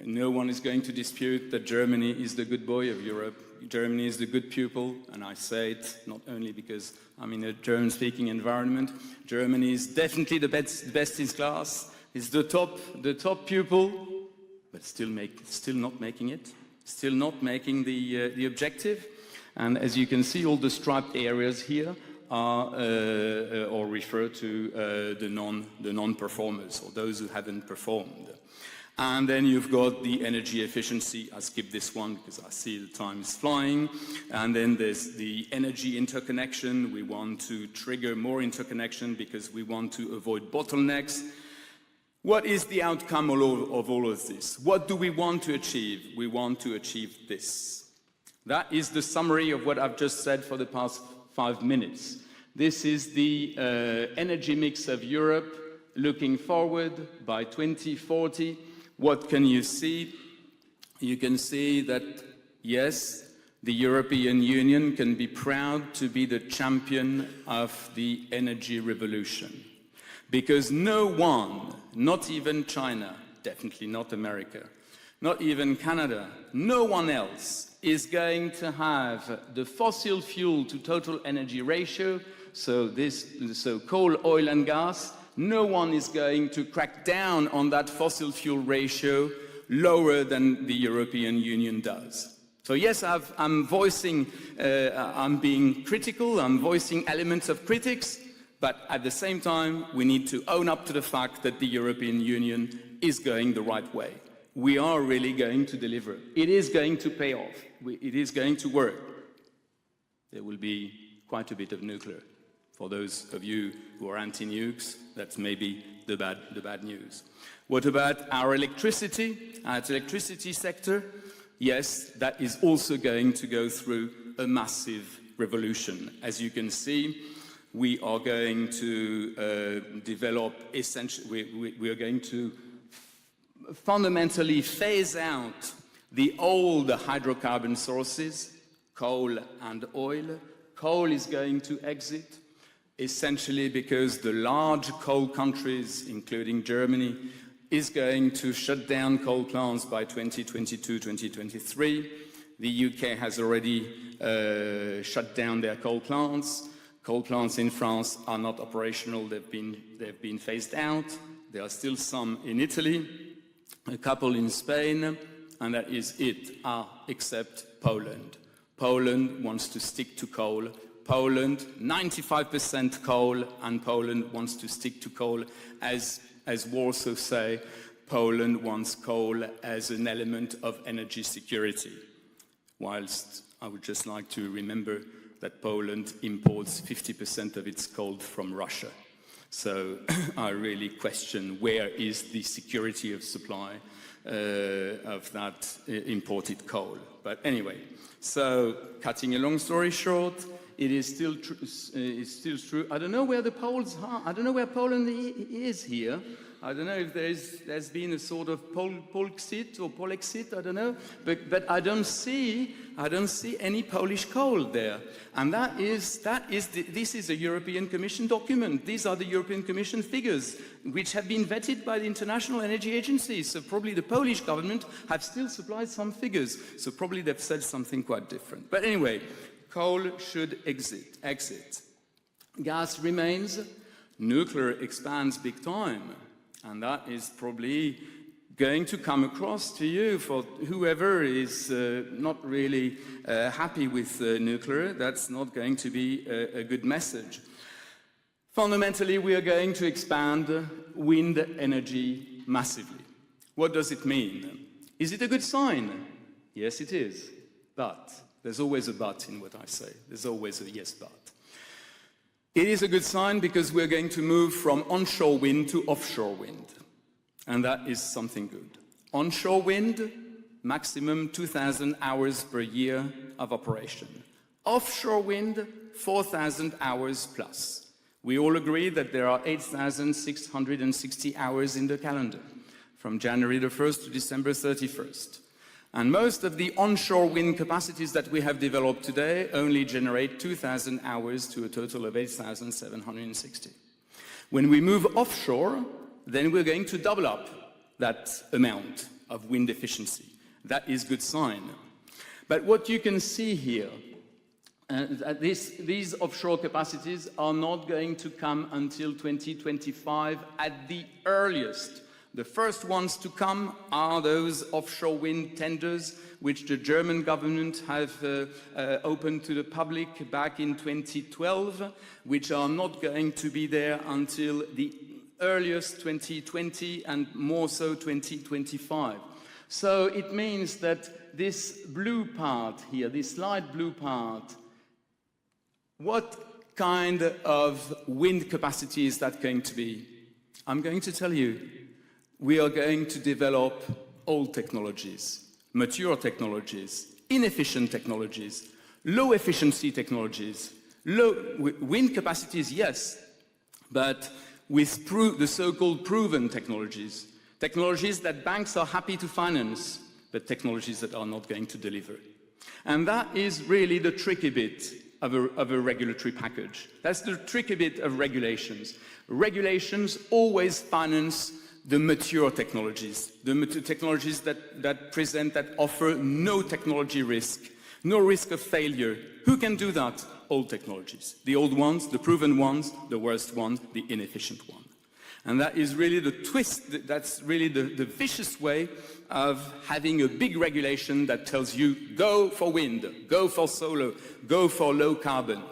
No one is going to dispute that Germany is the good boy of Europe. Germany is the good pupil, and I say it not only because I'm in a German-speaking environment. Germany is definitely the best in class. It's the top pupil, but still not making it. Still not making the objective. And as you can see, all the striped areas here are or refer to the non-performers, or those who haven't performed. And then you've got the energy efficiency. I skipped this one because I see the time is flying. And then there's the energy interconnection. We want to trigger more interconnection because we want to avoid bottlenecks. What is the outcome of all of this? What do we want to achieve? We want to achieve this. That is the summary of what I've just said for the past 5 minutes. This is the energy mix of Europe looking forward by 2040. What can you see? You can see that, yes, the European Union can be proud to be the champion of the energy revolution. Because no one, not even China, definitely not America, not even Canada, no one else is going to have the fossil fuel to total energy ratio, so coal, oil and gas. No one is going to crack down on that fossil fuel ratio lower than the European Union does. So yes, I'm being critical, I'm voicing elements of critics, but at the same time, we need to own up to the fact that the European Union is going the right way. We are really going to deliver. It is going to pay off. It is going to work. There will be quite a bit of nuclear. For those of you who are anti-nukes, that's maybe the bad news. What about our electricity? Our electricity sector? Yes, that is also going to go through a massive revolution. As you can see, we are going to develop essentially, we are going to fundamentally phase out the old hydrocarbon sources, coal and oil. Coal is going to exit, essentially because the large coal countries, including Germany, is going to shut down coal plants by 2022, 2023. The UK has already shut down their coal plants. Coal plants in France are not operational. They've been phased out. There are still some in Italy, a couple in Spain, and that is it, except Poland. Poland wants to stick to coal. Poland, 95% coal, and Poland wants to stick to coal. As Warsaw say, Poland wants coal as an element of energy security. Whilst I would just like to remember that Poland imports 50% of its coal from Russia. So I really question where is the security of supply of that imported coal. But anyway, so cutting a long story short, it is still true. I don't know where the Poles are. I don't know where Poland is here. I don't know if there's been a sort of Polexit or Polexit. I don't know, but I don't see any Polish coal there. And this is a European Commission document. These are the European Commission figures, which have been vetted by the International Energy Agency. So probably the Polish government have still supplied some figures. So probably they've said something quite different. But anyway, coal should exit. Gas remains. Nuclear expands big time. And that is probably going to come across to you for whoever is not really happy with nuclear. That's not going to be a good message. Fundamentally, we are going to expand wind energy massively. What does it mean? Is it a good sign? Yes, it is. But there's always a but in what I say. There's always a yes, but. It is a good sign because we're going to move from onshore wind to offshore wind. And that is something good. Onshore wind, maximum 2,000 hours per year of operation. Offshore wind, 4,000 hours plus. We all agree that there are 8,660 hours in the calendar, from January the 1st to December 31st. And most of the onshore wind capacities that we have developed today only generate 2,000 hours to a total of 8,760. When we move offshore, then we're going to double up that amount of wind efficiency. That is a good sign. But what you can see here, these offshore capacities are not going to come until 2025 at the earliest. The first ones to come are those offshore wind tenders which the German government have opened to the public back in 2012, which are not going to be there until the earliest 2020 and more so 2025. So it means that this blue part here, this light blue part, what kind of wind capacity is that going to be? I'm going to tell you. We are going to develop old technologies, mature technologies, inefficient technologies, low efficiency technologies, low wind capacities, yes, but with the so-called proven technologies, technologies that banks are happy to finance, but technologies that are not going to deliver. And that is really the tricky bit of a regulatory package. That's the tricky bit of regulations. Regulations always finance the mature technologies, the technologies that offer no technology risk, no risk of failure. Who can do that? Old technologies. The old ones, the proven ones, the worst ones, the inefficient ones. And that is really the twist, that's really the vicious way of having a big regulation that tells you, go for wind, go for solar, go for low carbon.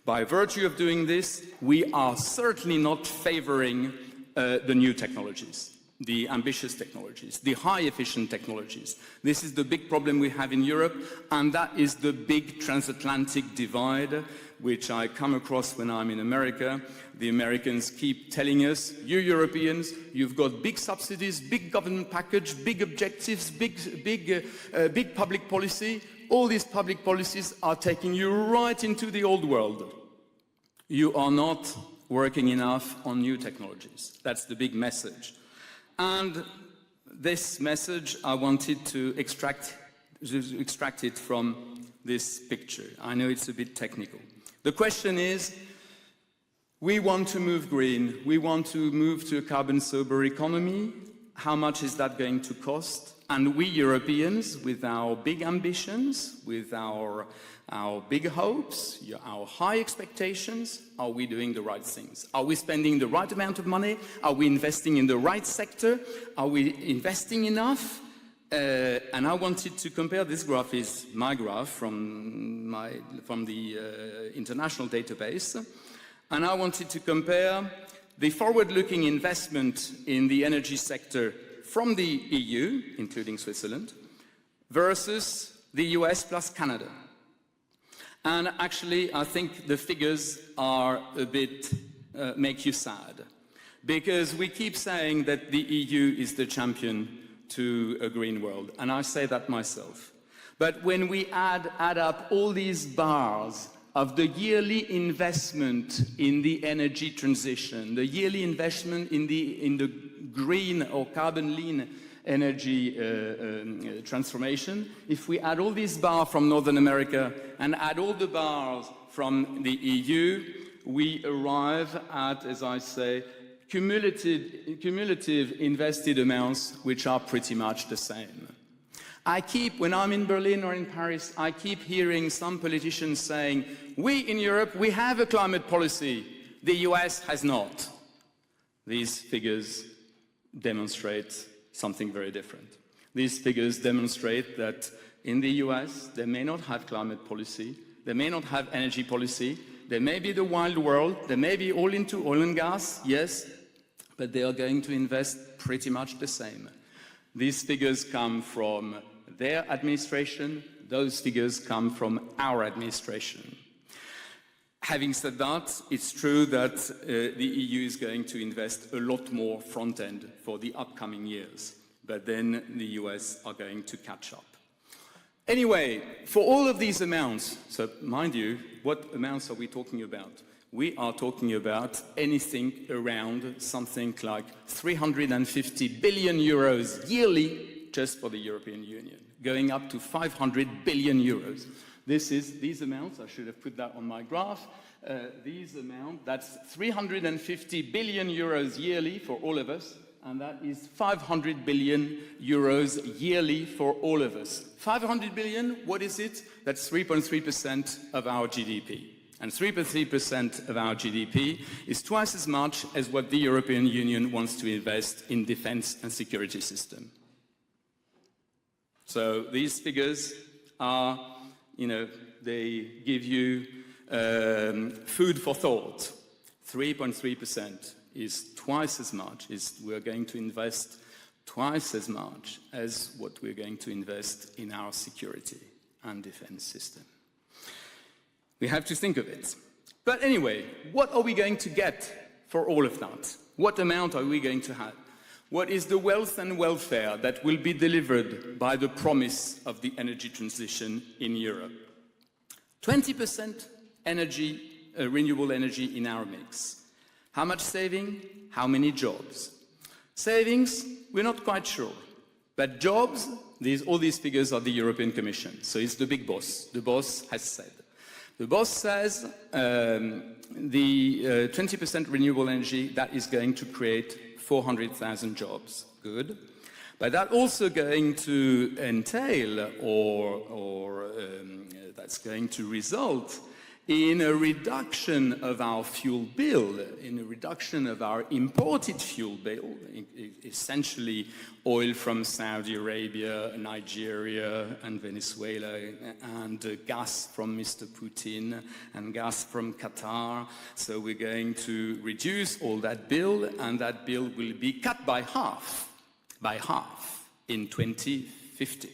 By virtue of doing this, we are certainly not favoring the new technologies, the ambitious technologies, the high-efficient technologies. This is the big problem we have in Europe, and that is the big transatlantic divide, which I come across when I'm in America. The Americans keep telling us, you Europeans, you've got big subsidies, big government package, big objectives, big public policy. All these public policies are taking you right into the old world. You are not working enough on new technologies. That's the big message. And this message, I wanted to extract it from this picture. I know it's a bit technical. The question is, we want to move green. We want to move to a carbon-sober economy. How much is that going to cost? And we Europeans, with our big ambitions, with our big hopes, our high expectations, are we doing the right things? Are we spending the right amount of money? Are we investing in the right sector? Are we investing enough? And I wanted to compare, this graph is my graph from the international database, and I wanted to compare the forward-looking investment in the energy sector from the EU, including Switzerland, versus the US plus Canada. And actually, I think the figures are a bit, make you sad. Because we keep saying that the EU is the champion to a green world, and I say that myself. But when we add up all these bars of the yearly investment in the energy transition, the yearly investment in the green or carbon lean energy transformation, if we add all these bars from Northern America and add all the bars from the EU, we arrive at, as I say, cumulative invested amounts which are pretty much the same. When I'm in Berlin or in Paris, I keep hearing some politicians saying, we in Europe, we have a climate policy, the US has not. These figures demonstrate something very different. These figures demonstrate that in the US, they may not have climate policy, they may not have energy policy, they may be the wild world, they may be all into oil and gas, yes, but they are going to invest pretty much the same. These figures come from their administration, those figures come from our administration. Having said that, it's true that the EU is going to invest a lot more front-end for the upcoming years, but then the US are going to catch up. Anyway, for all of these amounts, so mind you, what amounts are we talking about? We are talking about anything around something like 350 billion euros yearly just for the European Union, going up to 500 billion euros. These amounts, I should have put that on my graph, these amounts, that's 350 billion euros yearly for all of us, and that is 500 billion euros yearly for all of us. 500 billion, what is it? That's 3.3% of our GDP. And 3.3% of our GDP is twice as much as what the European Union wants to invest in defense and security system. So these figures are, they give you food for thought. 3.3% is twice as much, we're going to invest twice as much as what we're going to invest in our security and defense system. We have to think of it. But anyway, what are we going to get for all of that? What amount are we going to have? What is the wealth and welfare that will be delivered by the promise of the energy transition in Europe? 20% energy, renewable energy in our mix. How much saving? How many jobs? Savings, we're not quite sure. But jobs, all these figures are the European Commission. So it's the big boss. The boss has said. The boss says the 20% renewable energy, that is going to create 400,000 jobs. Good. But that's also going to entail, or that's going to result in a reduction of our fuel bill, in a reduction of our imported fuel bill, essentially oil from Saudi Arabia, Nigeria, and Venezuela, and gas from Mr. Putin, and gas from Qatar. So we're going to reduce all that bill, and that bill will be cut by half in 2050.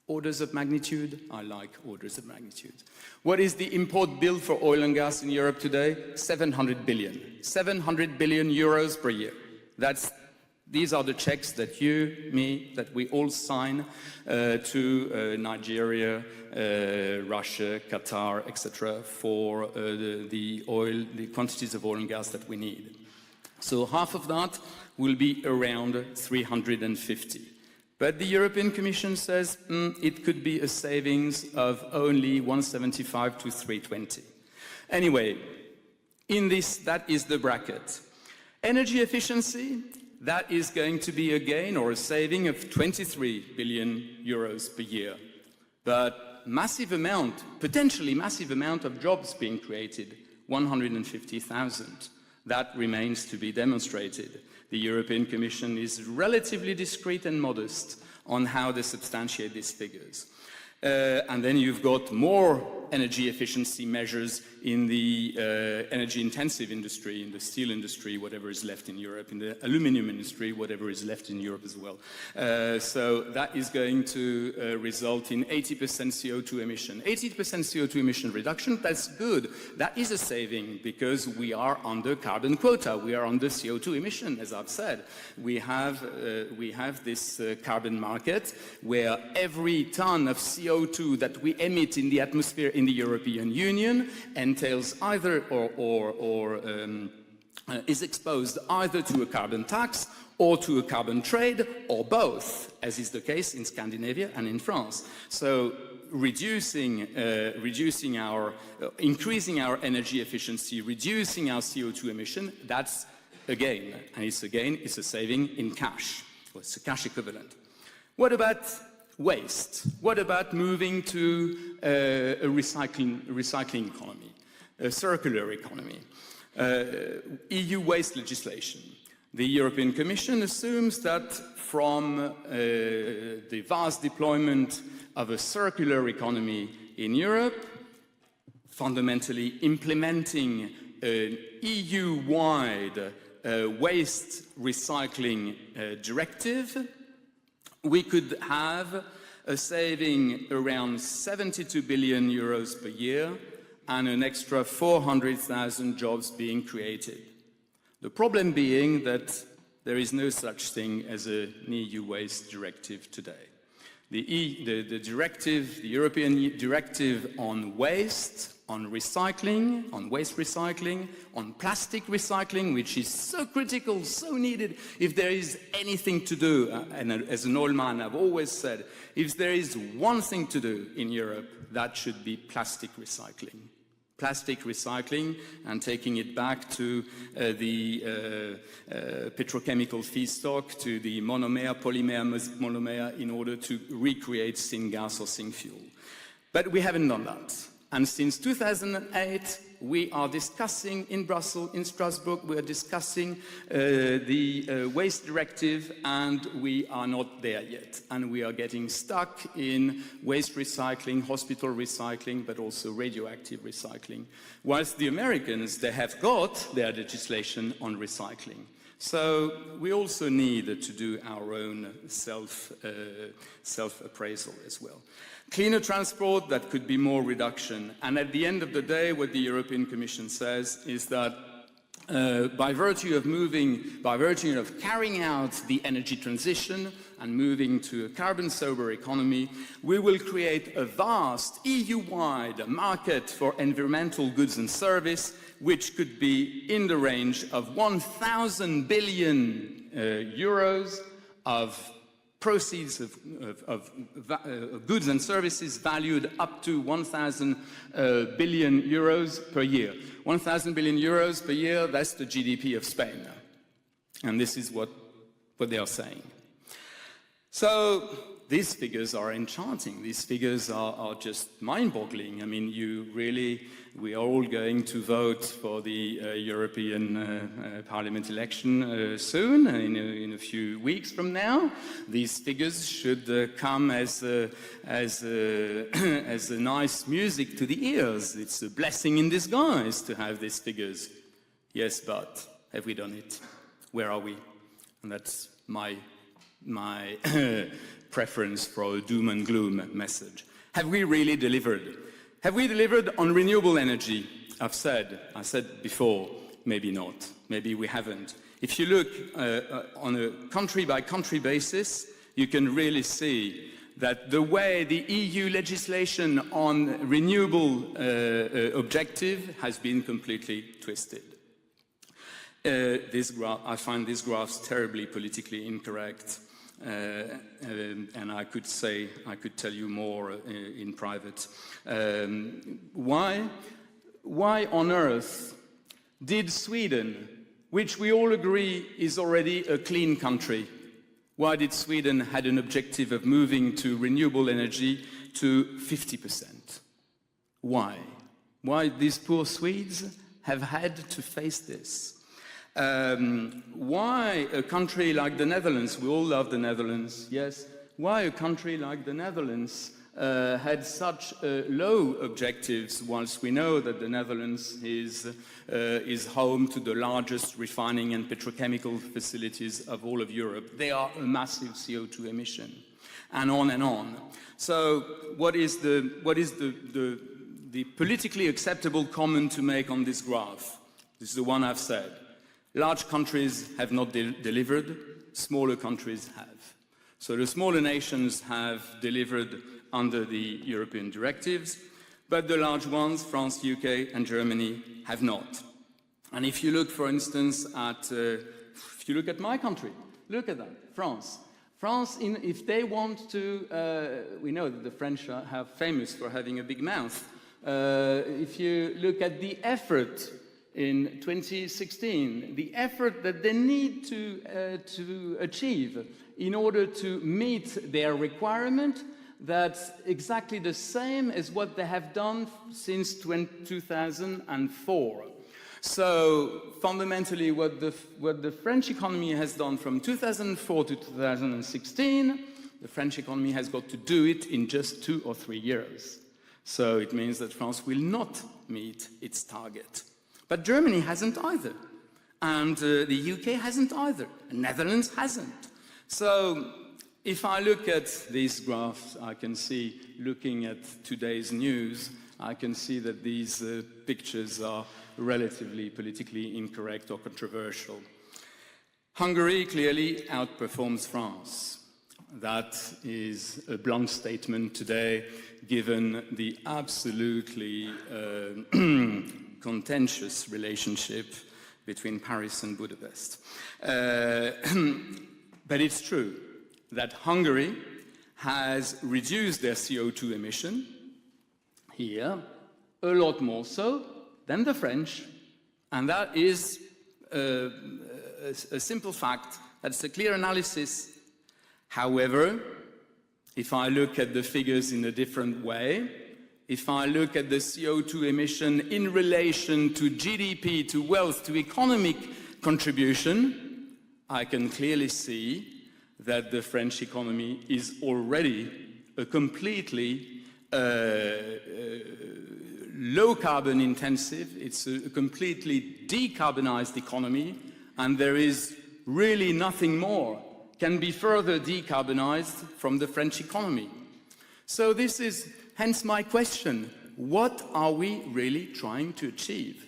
Orders of magnitude, I like orders of magnitude. What is the import bill for oil and gas in Europe today? 700 billion. 700 billion euros per year. These are the checks that you, me, that we all sign to Nigeria, Russia, Qatar, etc. for the quantities of oil and gas that we need. So half of that will be around 350. But the European Commission says it could be a savings of only 175 to 320. Anyway, that is the bracket. Energy efficiency, that is going to be a gain or a saving of 23 billion euros per year. But potentially massive amount of jobs being created, 150,000. That remains to be demonstrated. The European Commission is relatively discreet and modest on how they substantiate these figures. And then you've got more energy efficiency measures in the energy-intensive industry, in the steel industry, whatever is left in Europe, in the aluminum industry, whatever is left in Europe as well. So that is going to result in 80% CO2 emission. 80% CO2 emission reduction, that's good. That is a saving because we are under carbon quota. We are under CO2 emission, as I've said. We have this carbon market where every ton of CO2 that we emit in the atmosphere in the European Union entails either is exposed either to a carbon tax or to a carbon trade or both, as is the case in Scandinavia and in France. So increasing our energy efficiency, reducing our CO2 emission, that's a gain. And it's a saving in cash. Well, it's a cash equivalent. What about waste? What about moving to a recycling economy, a circular economy? EU waste legislation. The European Commission assumes that from the vast deployment of a circular economy in Europe, fundamentally implementing an EU-wide waste recycling directive, we could have a saving around 72 billion euros per year and an extra 400,000 jobs being created. The problem being that there is no such thing as an EU waste directive today. The European directive on waste on recycling, on waste recycling, on plastic recycling, which is so critical, so needed. If there is anything to do, and as an old man I've always said, if there is one thing to do in Europe, that should be plastic recycling. Plastic recycling and taking it back to the petrochemical feedstock, to the monomer, polymer, monomer, in order to recreate syngas or synfuel. But we haven't done that. And since 2008, we are discussing in Brussels, in Strasbourg, we are discussing the waste directive, and we are not there yet. And we are getting stuck in waste recycling, hospital recycling, but also radioactive recycling. Whilst the Americans, they have got their legislation on recycling. So we also need to do our own self-appraisal as well. Cleaner transport, that could be more reduction. And at the end of the day, what the European Commission says is that by virtue of carrying out the energy transition and moving to a carbon-sober economy, we will create a vast EU-wide market for environmental goods and service, which could be in the range of 1,000 billion euros of proceeds of goods and services valued up to 1,000 billion euros per year. 1,000 billion euros per year, that's the GDP of Spain. And this is what they are saying. So these figures are enchanting. These figures are just mind-boggling. I mean, we are all going to vote for the European Parliament election soon, in a few weeks from now. These figures should come as a nice music to the ears. It's a blessing in disguise to have these figures. Yes, but have we done it? Where are we? And that's my preference for a doom and gloom message. Have we really delivered? Have we delivered on renewable energy? I said before, maybe not. Maybe we haven't. If you look on a country-by-country basis, you can really see that the way the EU legislation on renewable objective has been completely twisted. I find these graphs terribly politically incorrect. And I could tell you more in private. Why on earth did Sweden, which we all agree is already a clean country, why did Sweden had an objective of moving to renewable energy to 50%? Why? Why these poor Swedes have had to face this? Why a country like the Netherlands, we all love the Netherlands, yes, why a country like the Netherlands had such low objectives, whilst we know that the Netherlands is home to the largest refining and petrochemical facilities of all of Europe. They are a massive CO2 emission, and on and on. So what is the politically acceptable comment to make on this graph? This is the one I've said. Large countries have not delivered, smaller countries have. So the smaller nations have delivered under the European directives, but the large ones, France, UK and Germany, have not. And if you look, for instance, if you look at my country, look at that, France. France, if they want to, we know that the French are famous for having a big mouth. If you look at the effort in 2016, the effort that they need to achieve in order to meet their requirement, that's exactly the same as what they have done since 2004. So fundamentally, what the French economy has done from 2004 to 2016, the French economy has got to do it in just 2 or 3 years. So it means that France will not meet its target. But Germany hasn't either, and the UK hasn't either, and Netherlands hasn't. So if I look at these graphs, I can see, looking at today's news, I can see that these pictures are relatively politically incorrect or controversial. Hungary clearly outperforms France. That is a blunt statement today, given the absolutely contentious relationship between Paris and Budapest. But it's true that Hungary has reduced their CO2 emission here a lot more so than the French. And that is a simple fact. That's a clear analysis. However, if I look at the figures in a different way, if I look at the CO2 emission in relation to GDP, to wealth, to economic contribution, I can clearly see that the French economy is already a completely low carbon intensive, it's a completely decarbonized economy, and there is really nothing more can be further decarbonized from the French economy. So this is hence my question, what are we really trying to achieve?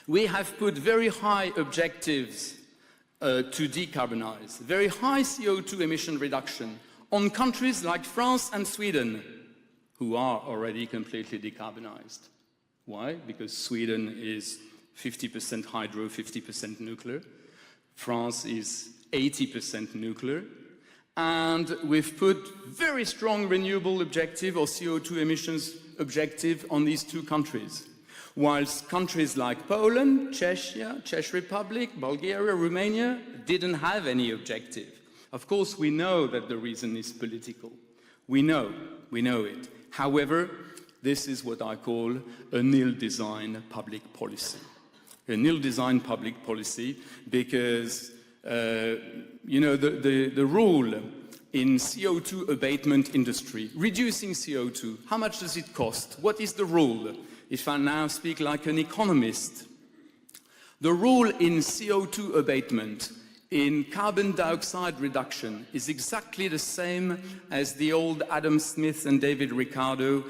We have put very high objectives to decarbonize, very high CO2 emission reduction on countries like France and Sweden, who are already completely decarbonized. Why? Because Sweden is 50% hydro, 50% nuclear. France is 80% nuclear. And we've put very strong renewable objective or CO2 emissions objective on these two countries. Whilst countries like Poland, Czechia, Czech Republic, Bulgaria, Romania didn't have any objective. Of course, we know that the reason is political. We know it. However, this is what I call a nil-design public policy. A nil-design public policy because, you know, the rule in CO2 abatement industry, reducing CO2, how much does it cost? What is the rule? If I now speak like an economist, the rule in CO2 abatement, in carbon dioxide reduction, is exactly the same as the old Adam Smith and David Ricardo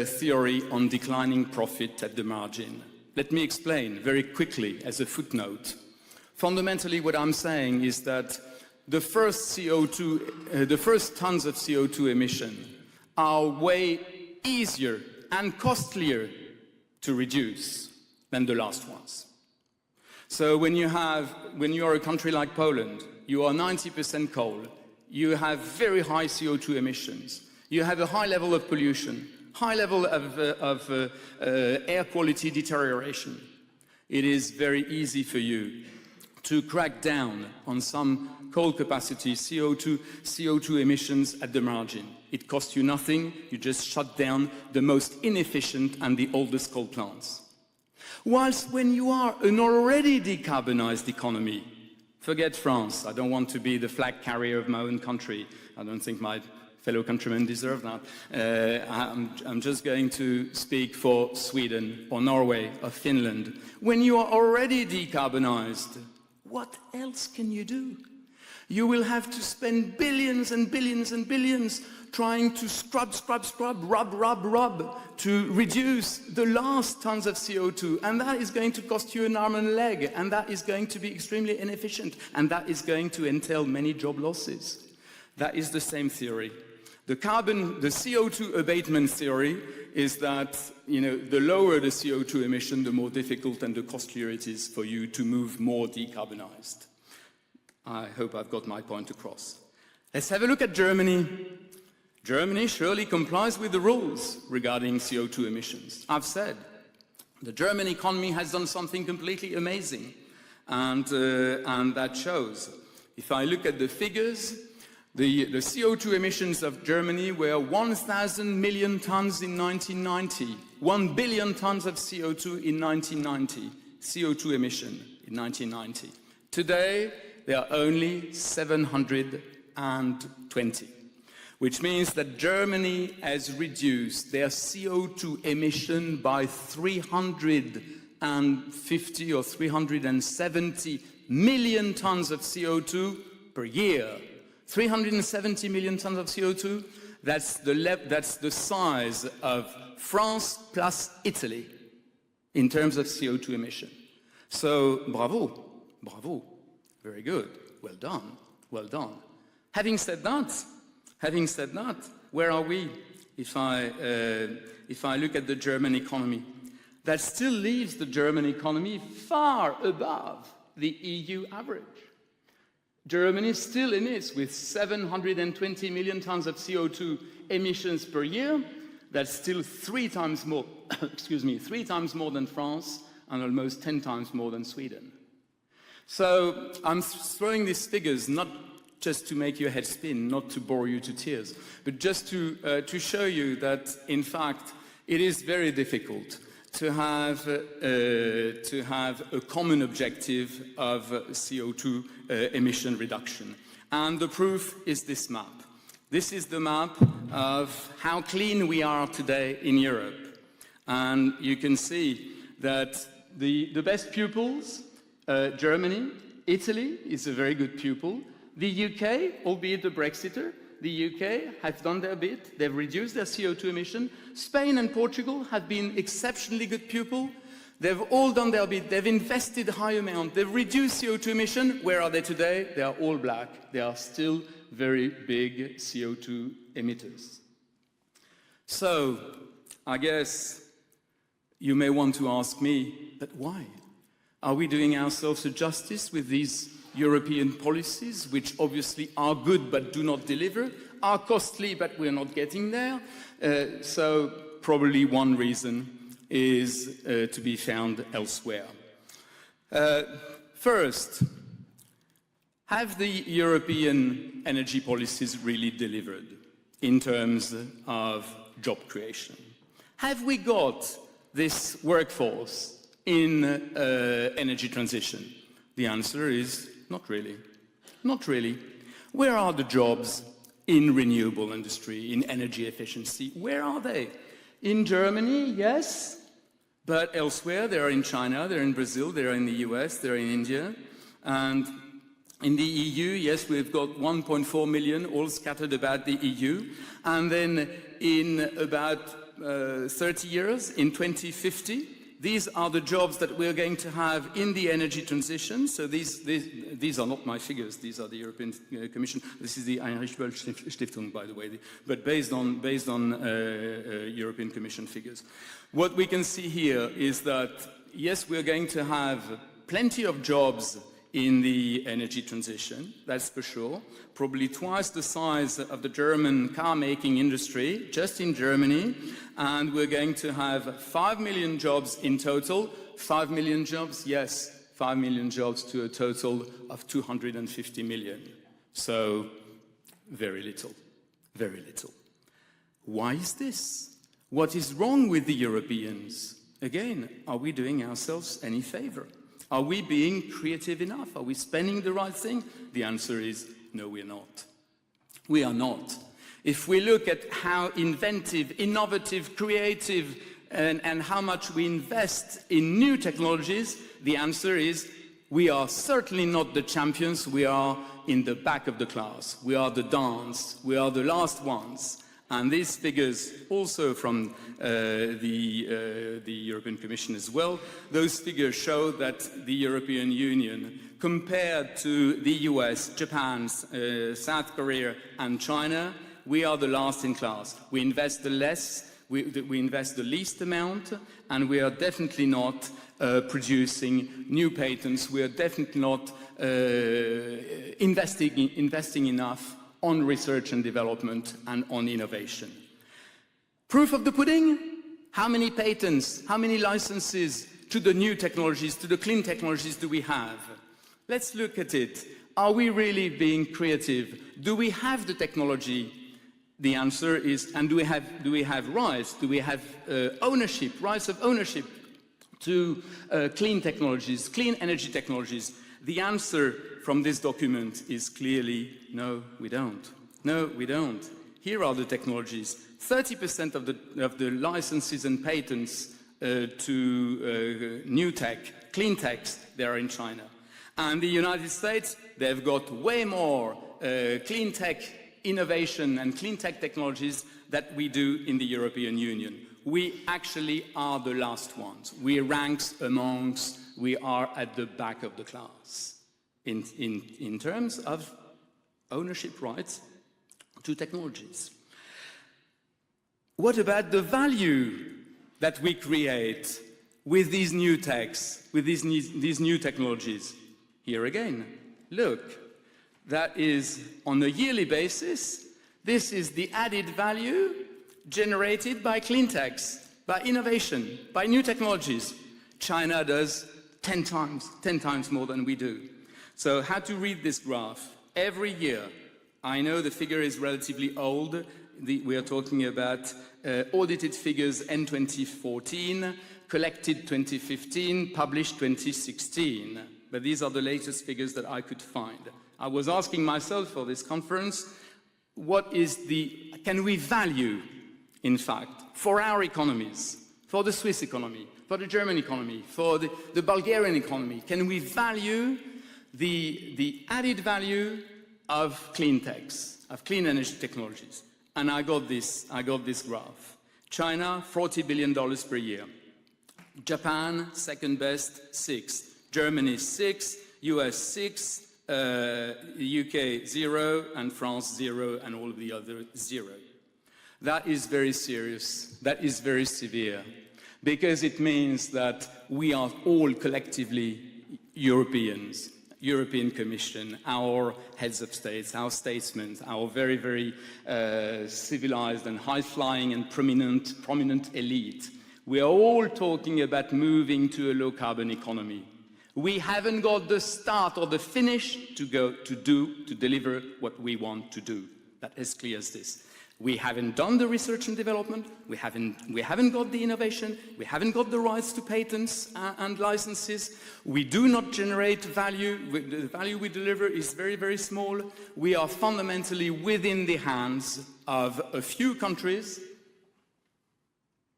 theory on declining profit at the margin. Let me explain very quickly as a footnote. Fundamentally, what I'm saying is that the first tons of CO2 emission are way easier and costlier to reduce than the last ones. So when you are a country like Poland, you are 90% coal, you have very high CO2 emissions, you have a high level of pollution, high level of air quality deterioration. It is very easy for you to crack down on some coal capacity, CO2 emissions at the margin. It costs you nothing, you just shut down the most inefficient and the oldest coal plants. Whilst when you are an already decarbonized economy, forget France, I don't want to be the flag carrier of my own country, I don't think my fellow countrymen deserve that. I'm just going to speak for Sweden or Norway or Finland. When you are already decarbonized, what else can you do? You will have to spend billions and billions and billions trying to scrub, rub to reduce the last tons of CO2. And that is going to cost you an arm and a leg. And that is going to be extremely inefficient. And that is going to entail many job losses. That is the same theory. The CO2 abatement theory is that, you know, the lower the CO2 emission, the more difficult and the costlier it is for you to move more decarbonized. I hope I've got my point across. Let's have a look at Germany. Germany surely complies with the rules regarding CO2 emissions. I've said the German economy has done something completely amazing, and that shows. If I look at the figures, the CO2 emissions of Germany were 1,000 million tons in 1990, 1 billion tons of CO2 in 1990, CO2 emission in 1990. Today, there are only 720, which means that Germany has reduced their CO2 emission by 350 or 370 million tons of CO2 per year. 370 million tons of CO2, that's the size of France plus Italy in terms of CO2 emission. So, bravo, very good, well done. Having said that, where are we? If I look at the German economy, that still leaves the German economy far above the EU average. Germany is still in it with 720 million tons of CO2 emissions per year. That's still 3 times more, 3 times more than France and almost 10 times more than Sweden. So I'm throwing these figures not just to make your head spin, not to bore you to tears, but just to show you that, in fact, it is very difficult to have a common objective of CO2 emission reduction. And the proof is this map. This is the map of how clean we are today in Europe. And you can see that the best pupils, Germany, Italy is a very good pupil. The UK, albeit a Brexiter, the UK have done their bit. They've reduced their CO2 emission. Spain and Portugal have been exceptionally good pupils. They've all done their bit. They've invested a high amount. They've reduced CO2 emission. Where are they today? They are all black. They are still very big CO2 emitters. So, I guess you may want to ask me, but why? Are we doing ourselves a justice with these European policies, which obviously are good but do not deliver, are costly but we're not getting there? So probably one reason is to be found elsewhere. First, have the European energy policies really delivered in terms of job creation? Have we got this workforce in energy transition? The answer is not really. Not really. Where are the jobs in renewable industry, in energy efficiency? Where are they? In Germany, yes, but elsewhere, they are in China, they're in Brazil, they're in the US, they're in India. And in the EU, yes, we've got 1.4 million all scattered about the EU. And then in about 30 years, in 2050, these are the jobs that we're going to have in the energy transition. So these are not my figures. These are the European Commission. This is the Heinrich Böll Stiftung, by the way, but based on European Commission figures. What we can see here is that, yes, we're going to have plenty of jobs in the energy transition, that's for sure. Probably twice the size of the German car-making industry, just in Germany. And we're going to have 5 million jobs in total. 5 million jobs, yes, 5 million jobs to a total of 250 million. So, very little, very little. Why is this? What is wrong with the Europeans? Again, are we doing ourselves any favor? Are we being creative enough? Are we spending the right thing? The answer is no, we're not. We are not. If we look at how inventive, innovative, creative, and how much we invest in new technologies, the answer is we are certainly not the champions. We are in the back of the class. We are the dance. We are the last ones. And these figures, also from the European Commission as well, those figures show that the European Union, compared to the US, Japan, South Korea, and China, we are the last in class. We invest the less, we invest the least amount, and we are definitely not producing new patents. We are definitely not investing enough on research and development and on innovation. Proof of the pudding? How many patents, how many licenses to the new technologies, to the clean technologies do we have? Let's look at it. Are we really being creative? Do we have the technology? The answer is, and do we have rights? Do we have ownership, rights of ownership to clean technologies, clean energy technologies? The answer from this document is clearly no, we don't. No, we don't. Here are the technologies. 30% of the licenses and patents to new tech, clean techs, they are in China. And the United States, they've got way more clean tech innovation and clean tech technologies that we do in the European Union. We actually are the last ones. We are at the back of the class in terms of ownership rights to technologies. What about the value that we create with these new techs, with these new technologies? Here again, look, that is on a yearly basis. This is the added value generated by clean techs, by innovation, by new technologies. China does 10 times more than we do. So how to read this graph? Every year, I know the figure is relatively old. We are talking about audited figures end 2014, collected 2015, published 2016. But these are the latest figures that I could find. I was asking myself for this conference, can we value, in fact, for our economies, for the Swiss economy, for the German economy, for the Bulgarian economy, can we value the added value of clean techs, of clean energy technologies? And I got this graph. China, $40 billion per year. Japan, second best, 6. Germany, 6. US, 6. UK, 0. And France, 0. And all of the other, 0. That is very serious. That is very severe. Because it means that we are all collectively Europeans. European Commission, our heads of states, our statesmen, our very, very civilized and high-flying and prominent elite. We are all talking about moving to a low-carbon economy. We haven't got the start or the finish to deliver what we want to do. That is clear as this. We haven't done the research and development, we haven't got the innovation, we haven't got the rights to patents and licenses, we do not generate value, the value we deliver is very, very small. We are fundamentally within the hands of a few countries,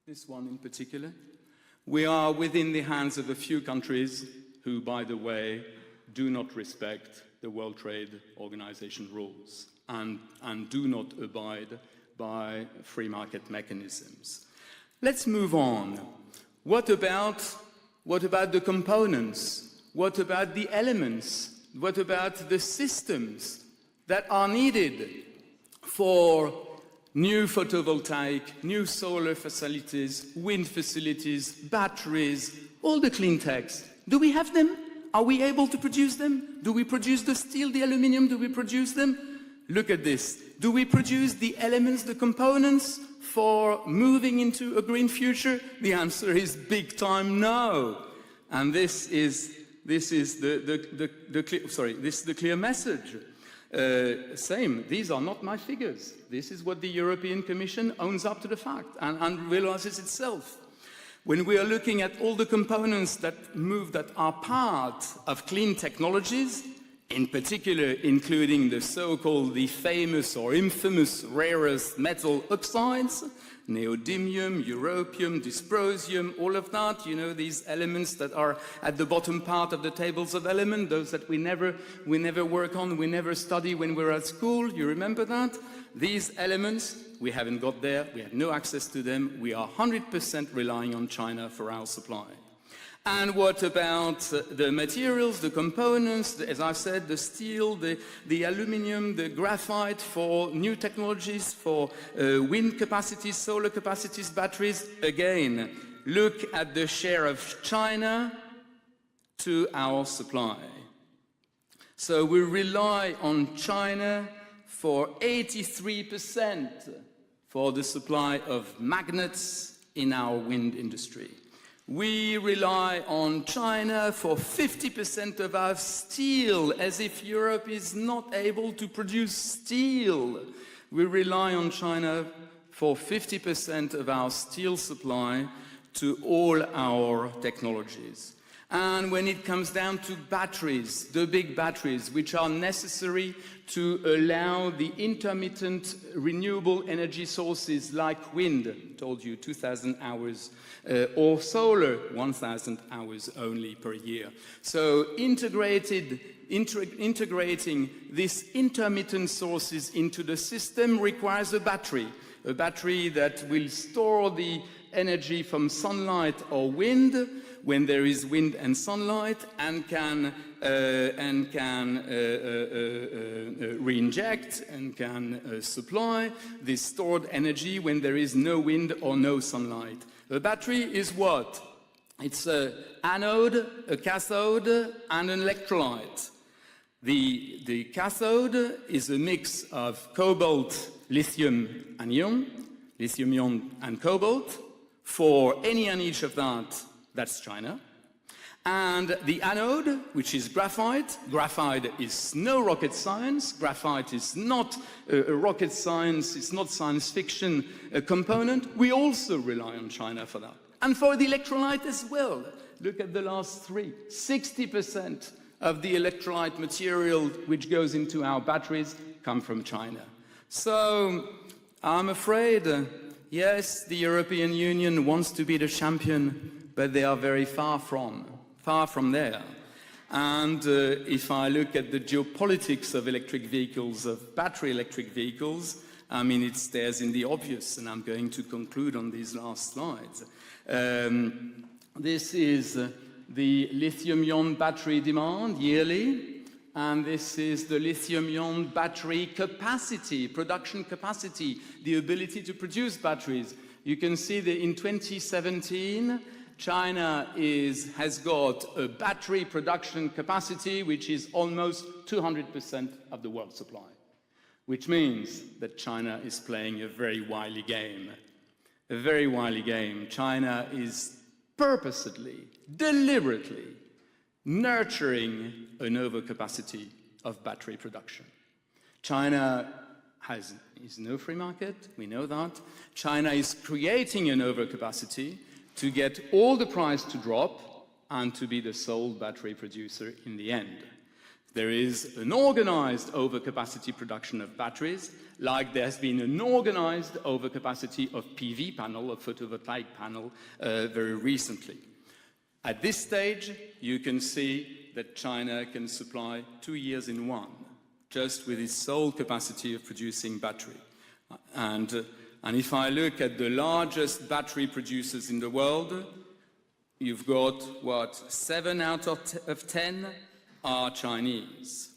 this one in particular. We are within the hands of a few countries who, by the way, do not respect the World Trade Organization rules and do not abide by free market mechanisms. Let's move on. What about the components? What about the elements? What about the systems that are needed for new photovoltaic, new solar facilities, wind facilities, batteries, all the clean techs? Do we have them? Are we able to produce them? Do we produce the steel, the aluminum? Do we produce them? Look at this. Do we produce the elements, the components for moving into a green future? The answer is big time no. And this is the clear message. Same, these are not my figures. This is what the European Commission owns up to the fact and realizes itself. When we are looking at all the components that are part of clean technologies, in particular including the so-called, the famous or infamous rare earth metal oxides, neodymium, europium, dysprosium, all of that, you know, these elements that are at the bottom part of the tables of elements, those that we never work on, we never study when we're at school, you remember that? These elements, we haven't got there, we have no access to them, we are 100% relying on China for our supply. And what about the materials, the components, as I said, the steel, the aluminum, the graphite for new technologies, for wind capacities, solar capacities, batteries? Again, look at the share of China to our supply. So we rely on China for 83% for the supply of magnets in our wind industry. We rely on China for 50% of our steel, as if Europe is not able to produce steel. We rely on China for 50% of our steel supply to all our technologies. And when it comes down to batteries, the big batteries, which are necessary to allow the intermittent renewable energy sources like wind, told you 2,000 hours, or solar, 1,000 hours only per year. So integrating these intermittent sources into the system requires a battery that will store the energy from sunlight or wind, when there is wind and sunlight, and can re-inject and can supply this stored energy when there is no wind or no sunlight. A battery is what? It's an anode, a cathode, and an electrolyte. The cathode is a mix of cobalt, lithium, and ion, lithium ion and cobalt. For any and each of that, that's China. And the anode, which is graphite. Graphite is no rocket science. Graphite is not a rocket science, it's not science fiction component. We also rely on China for that. And for the electrolyte as well. Look at the last three. 60% of the electrolyte material which goes into our batteries come from China. So I'm afraid, yes, the European Union wants to be the champion, but they are very far from there. And if I look at the geopolitics of electric vehicles, of battery electric vehicles, I mean, it stares in the obvious, and I'm going to conclude on these last slides. This is the lithium-ion battery demand yearly, and this is the lithium-ion battery capacity, production capacity, the ability to produce batteries. You can see that in 2017, China has got a battery production capacity which is almost 200% of the world supply, which means that China is playing a very wily game. A very wily game. China is purposely, deliberately nurturing an overcapacity of battery production. China is no free market, we know that. China is creating an overcapacity to get all the price to drop and to be the sole battery producer in the end. There is an organized overcapacity production of batteries, like there has been an organized overcapacity of PV panel, of photovoltaic panel, very recently. At this stage, you can see that China can supply 2 years in one, just with its sole capacity of producing battery. And if I look at the largest battery producers in the world, you've got, what, 7 out of 10 are Chinese.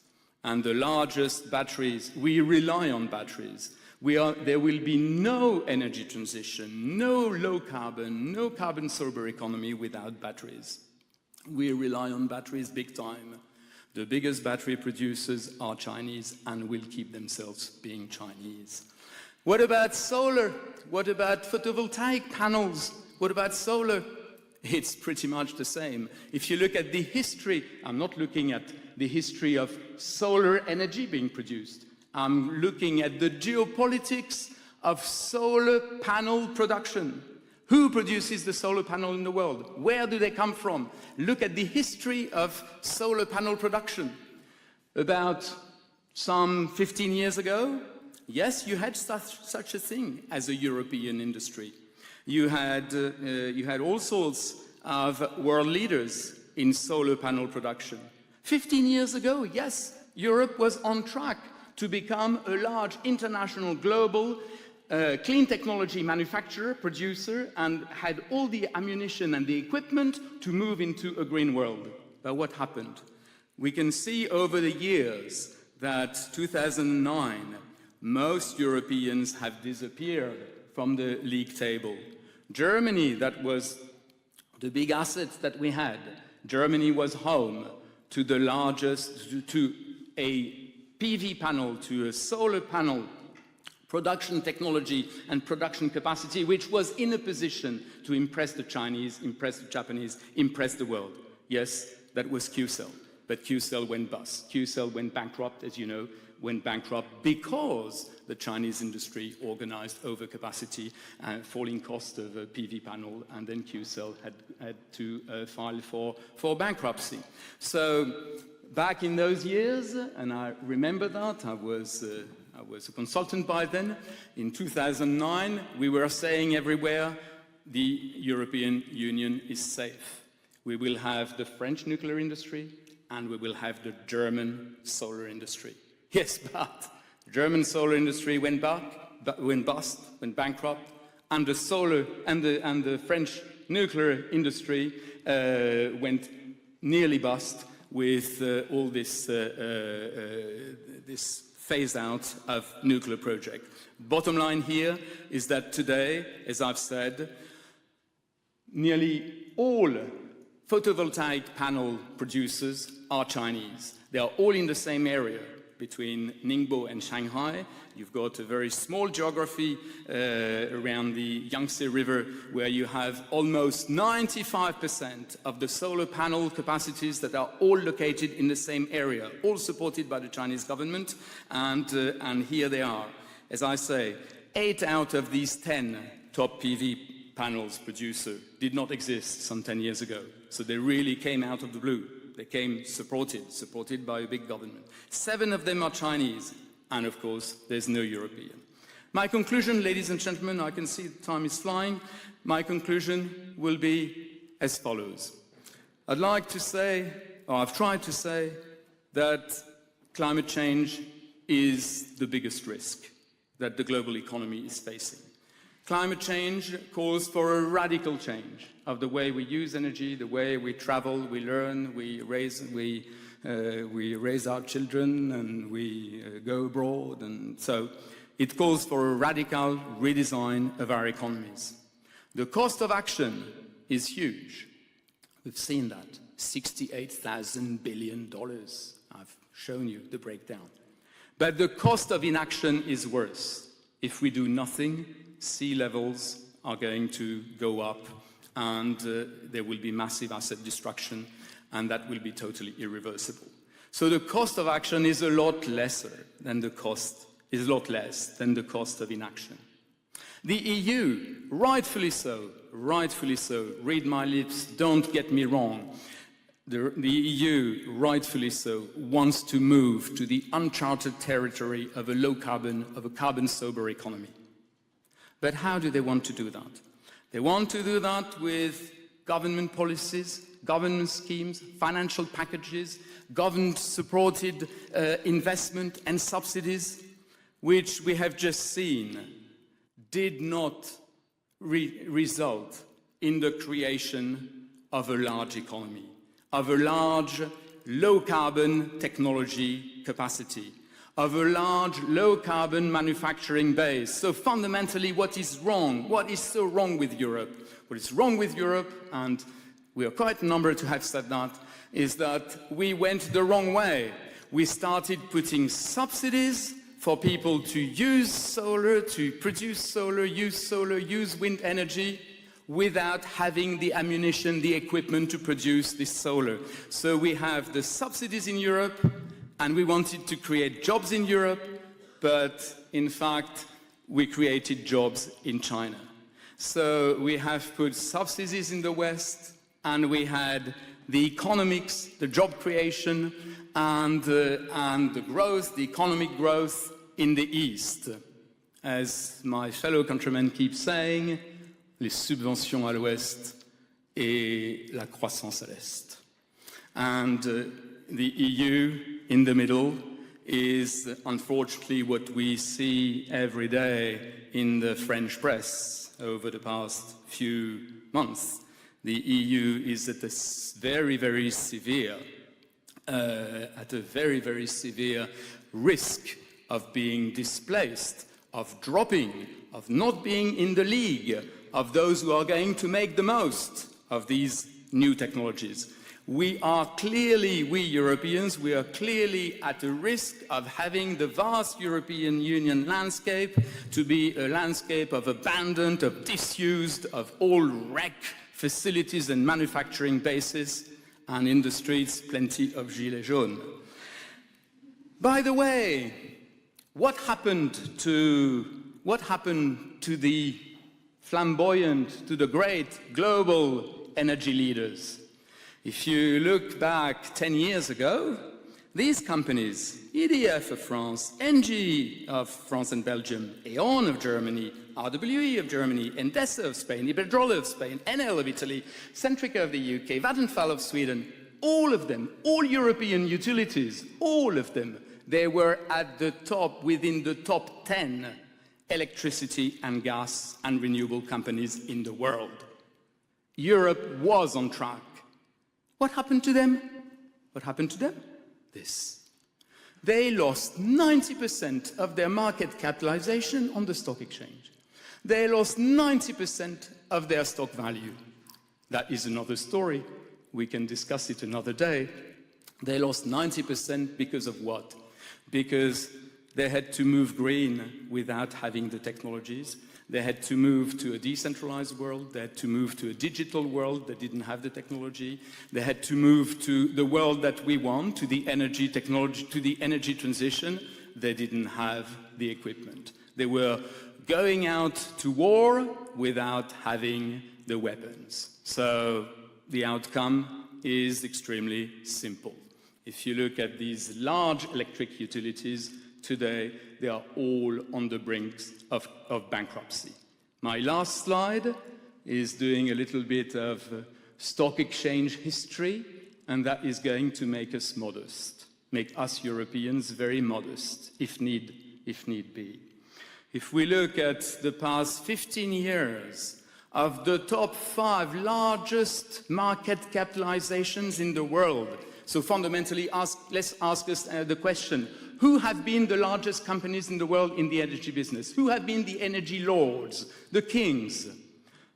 And the largest batteries, we rely on batteries. There will be no energy transition, no low carbon, no carbon sober economy without batteries. We rely on batteries big time. The biggest battery producers are Chinese and will keep themselves being Chinese. What about solar? What about photovoltaic panels? What about solar? It's pretty much the same. If you look at the history, I'm not looking at the history of solar energy being produced. I'm looking at the geopolitics of solar panel production. Who produces the solar panel in the world? Where do they come from? Look at the history of solar panel production. About some 15 years ago, yes, you had such a thing as a European industry. You had all sorts of world leaders in solar panel production. 15 years ago, yes, Europe was on track to become a large international global clean technology manufacturer, producer, and had all the ammunition and the equipment to move into a green world. But what happened? We can see over the years that 2009, most Europeans have disappeared from the league table. Germany, that was the big asset that we had. Germany was home to the largest, to a PV panel, to a solar panel production technology and production capacity, which was in a position to impress the Chinese, impress the Japanese, impress the world. Yes, that was Qcell, but Qcell went bust. Qcell went bankrupt, as you know, went bankrupt because the Chinese industry organized overcapacity and falling cost of a PV panel, and then Qcell had to file for bankruptcy. So back in those years, and I remember that, I was a consultant by then. In 2009, we were saying everywhere, the European Union is safe. We will have the French nuclear industry, and we will have the German solar industry. Yes, but the German solar industry went bust, went bankrupt, and the solar and the French nuclear industry went nearly bust with all this, this phase out of nuclear project. Bottom line here is that today, as I've said, nearly all photovoltaic panel producers are Chinese. They are all in the same area between Ningbo and Shanghai. You've got a very small geography around the Yangtze River where you have almost 95% of the solar panel capacities that are all located in the same area, all supported by the Chinese government, and here they are. As I say, 8 out of these 10 top PV panels producers did not exist some 10 years ago. So they really came out of the blue. They came supported by a big government. 7 of them are Chinese, and of course, there's no European. My conclusion, ladies and gentlemen, I can see the time is flying. My conclusion will be as follows. I'd like to say, or I've tried to say, that climate change is the biggest risk that the global economy is facing. Climate change calls for a radical change of the way we use energy, the way we travel, we learn, we raise our children, and we go abroad. And so it calls for a radical redesign of our economies. The cost of action is huge. We've seen that, $68,000 billion. I've shown you the breakdown. But the cost of inaction is worse. If we do nothing, sea levels are going to go up, and there will be massive asset destruction, and that will be totally irreversible. So the cost of action is a lot less than the cost of inaction. The EU, rightfully so, read my lips, don't get me wrong. The EU, rightfully so, wants to move to the uncharted territory of a carbon-sober economy. But how do they want to do that? They want to do that with government policies, government schemes, financial packages, government-supported investment and subsidies, which we have just seen did not result in the creation of a large economy, of a large low-carbon technology capacity, of a large low-carbon manufacturing base. So fundamentally, what is wrong? What is so wrong with Europe? What is wrong with Europe, and we are quite a number to have said that, is that we went the wrong way. We started putting subsidies for people to use solar, to produce solar, use wind energy, without having the ammunition, the equipment to produce this solar. So we have the subsidies in Europe, and we wanted to create jobs in Europe, but in fact, we created jobs in China. So we have put subsidies in the West, and we had the economics, the job creation, and the growth, the economic growth in the East. As my fellow countrymen keep saying, les subventions à l'Ouest et la croissance à l'Est. And the EU in the middle is unfortunately what we see every day in the French press over the past few months. The EU is at a very, very severe risk of being displaced, of dropping, of not being in the league of those who are going to make the most of these new technologies. We Europeans, we are clearly at a risk of having the vast European Union landscape to be a landscape of abandoned, of disused, of all wreck facilities and manufacturing bases, and in the streets, plenty of gilets jaunes. By the way, what happened to the flamboyant, to the great global energy leaders? If you look back 10 years ago, these companies, EDF of France, ENGIE of France and Belgium, E.ON of Germany, RWE of Germany, Endesa of Spain, Iberdrola of Spain, Enel of Italy, Centrica of the UK, Vattenfall of Sweden, all of them, all European utilities, all of them, they were at the top, within the top 10 electricity and gas and renewable companies in the world. Europe was on track. What happened to them? What happened to them? This. They lost 90% of their market capitalization on the stock exchange. They lost 90% of their stock value. That is another story. We can discuss it another day. They lost 90% because of what? Because they had to move green without having the technologies. They had to move to a decentralized world. They had to move to a digital world that didn't have the technology. They had to move to the world that we want, to the energy technology, to the energy transition. They didn't have the equipment. They were going out to war without having the weapons. So the outcome is extremely simple. If you look at these large electric utilities today, they are all on the brink of bankruptcy. My last slide is doing a little bit of stock exchange history, and that is going to make us modest, make us Europeans very modest, if need be. If we look at the past 15 years of the top 5 largest market capitalizations in the world, so fundamentally, let's ask us the question, who have been the largest companies in the world in the energy business? Who have been the energy lords, the kings?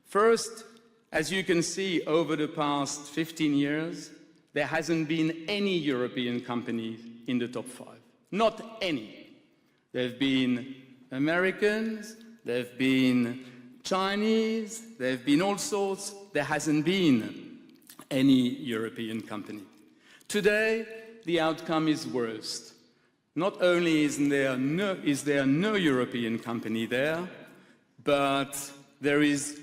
First, as you can see, over the past 15 years, there hasn't been any European company in the top 5. Not any. There have been Americans, there have been Chinese, there have been all sorts. There hasn't been any European company. Today, the outcome is worse. Not only is there no European company there, but there is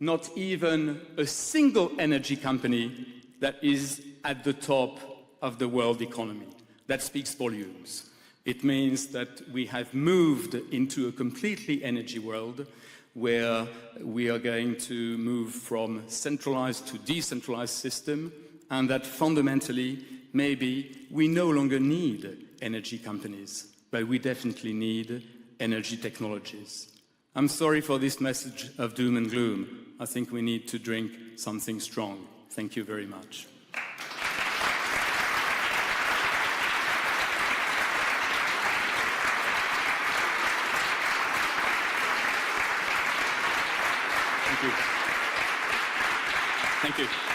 not even a single energy company that is at the top of the world economy. That speaks volumes. It means that we have moved into a completely energy world where we are going to move from centralized to decentralized system, and that fundamentally, maybe we no longer need energy companies, but we definitely need energy technologies. I'm sorry for this message of doom and gloom. I think we need to drink something strong. Thank you very much. Thank you. Thank you.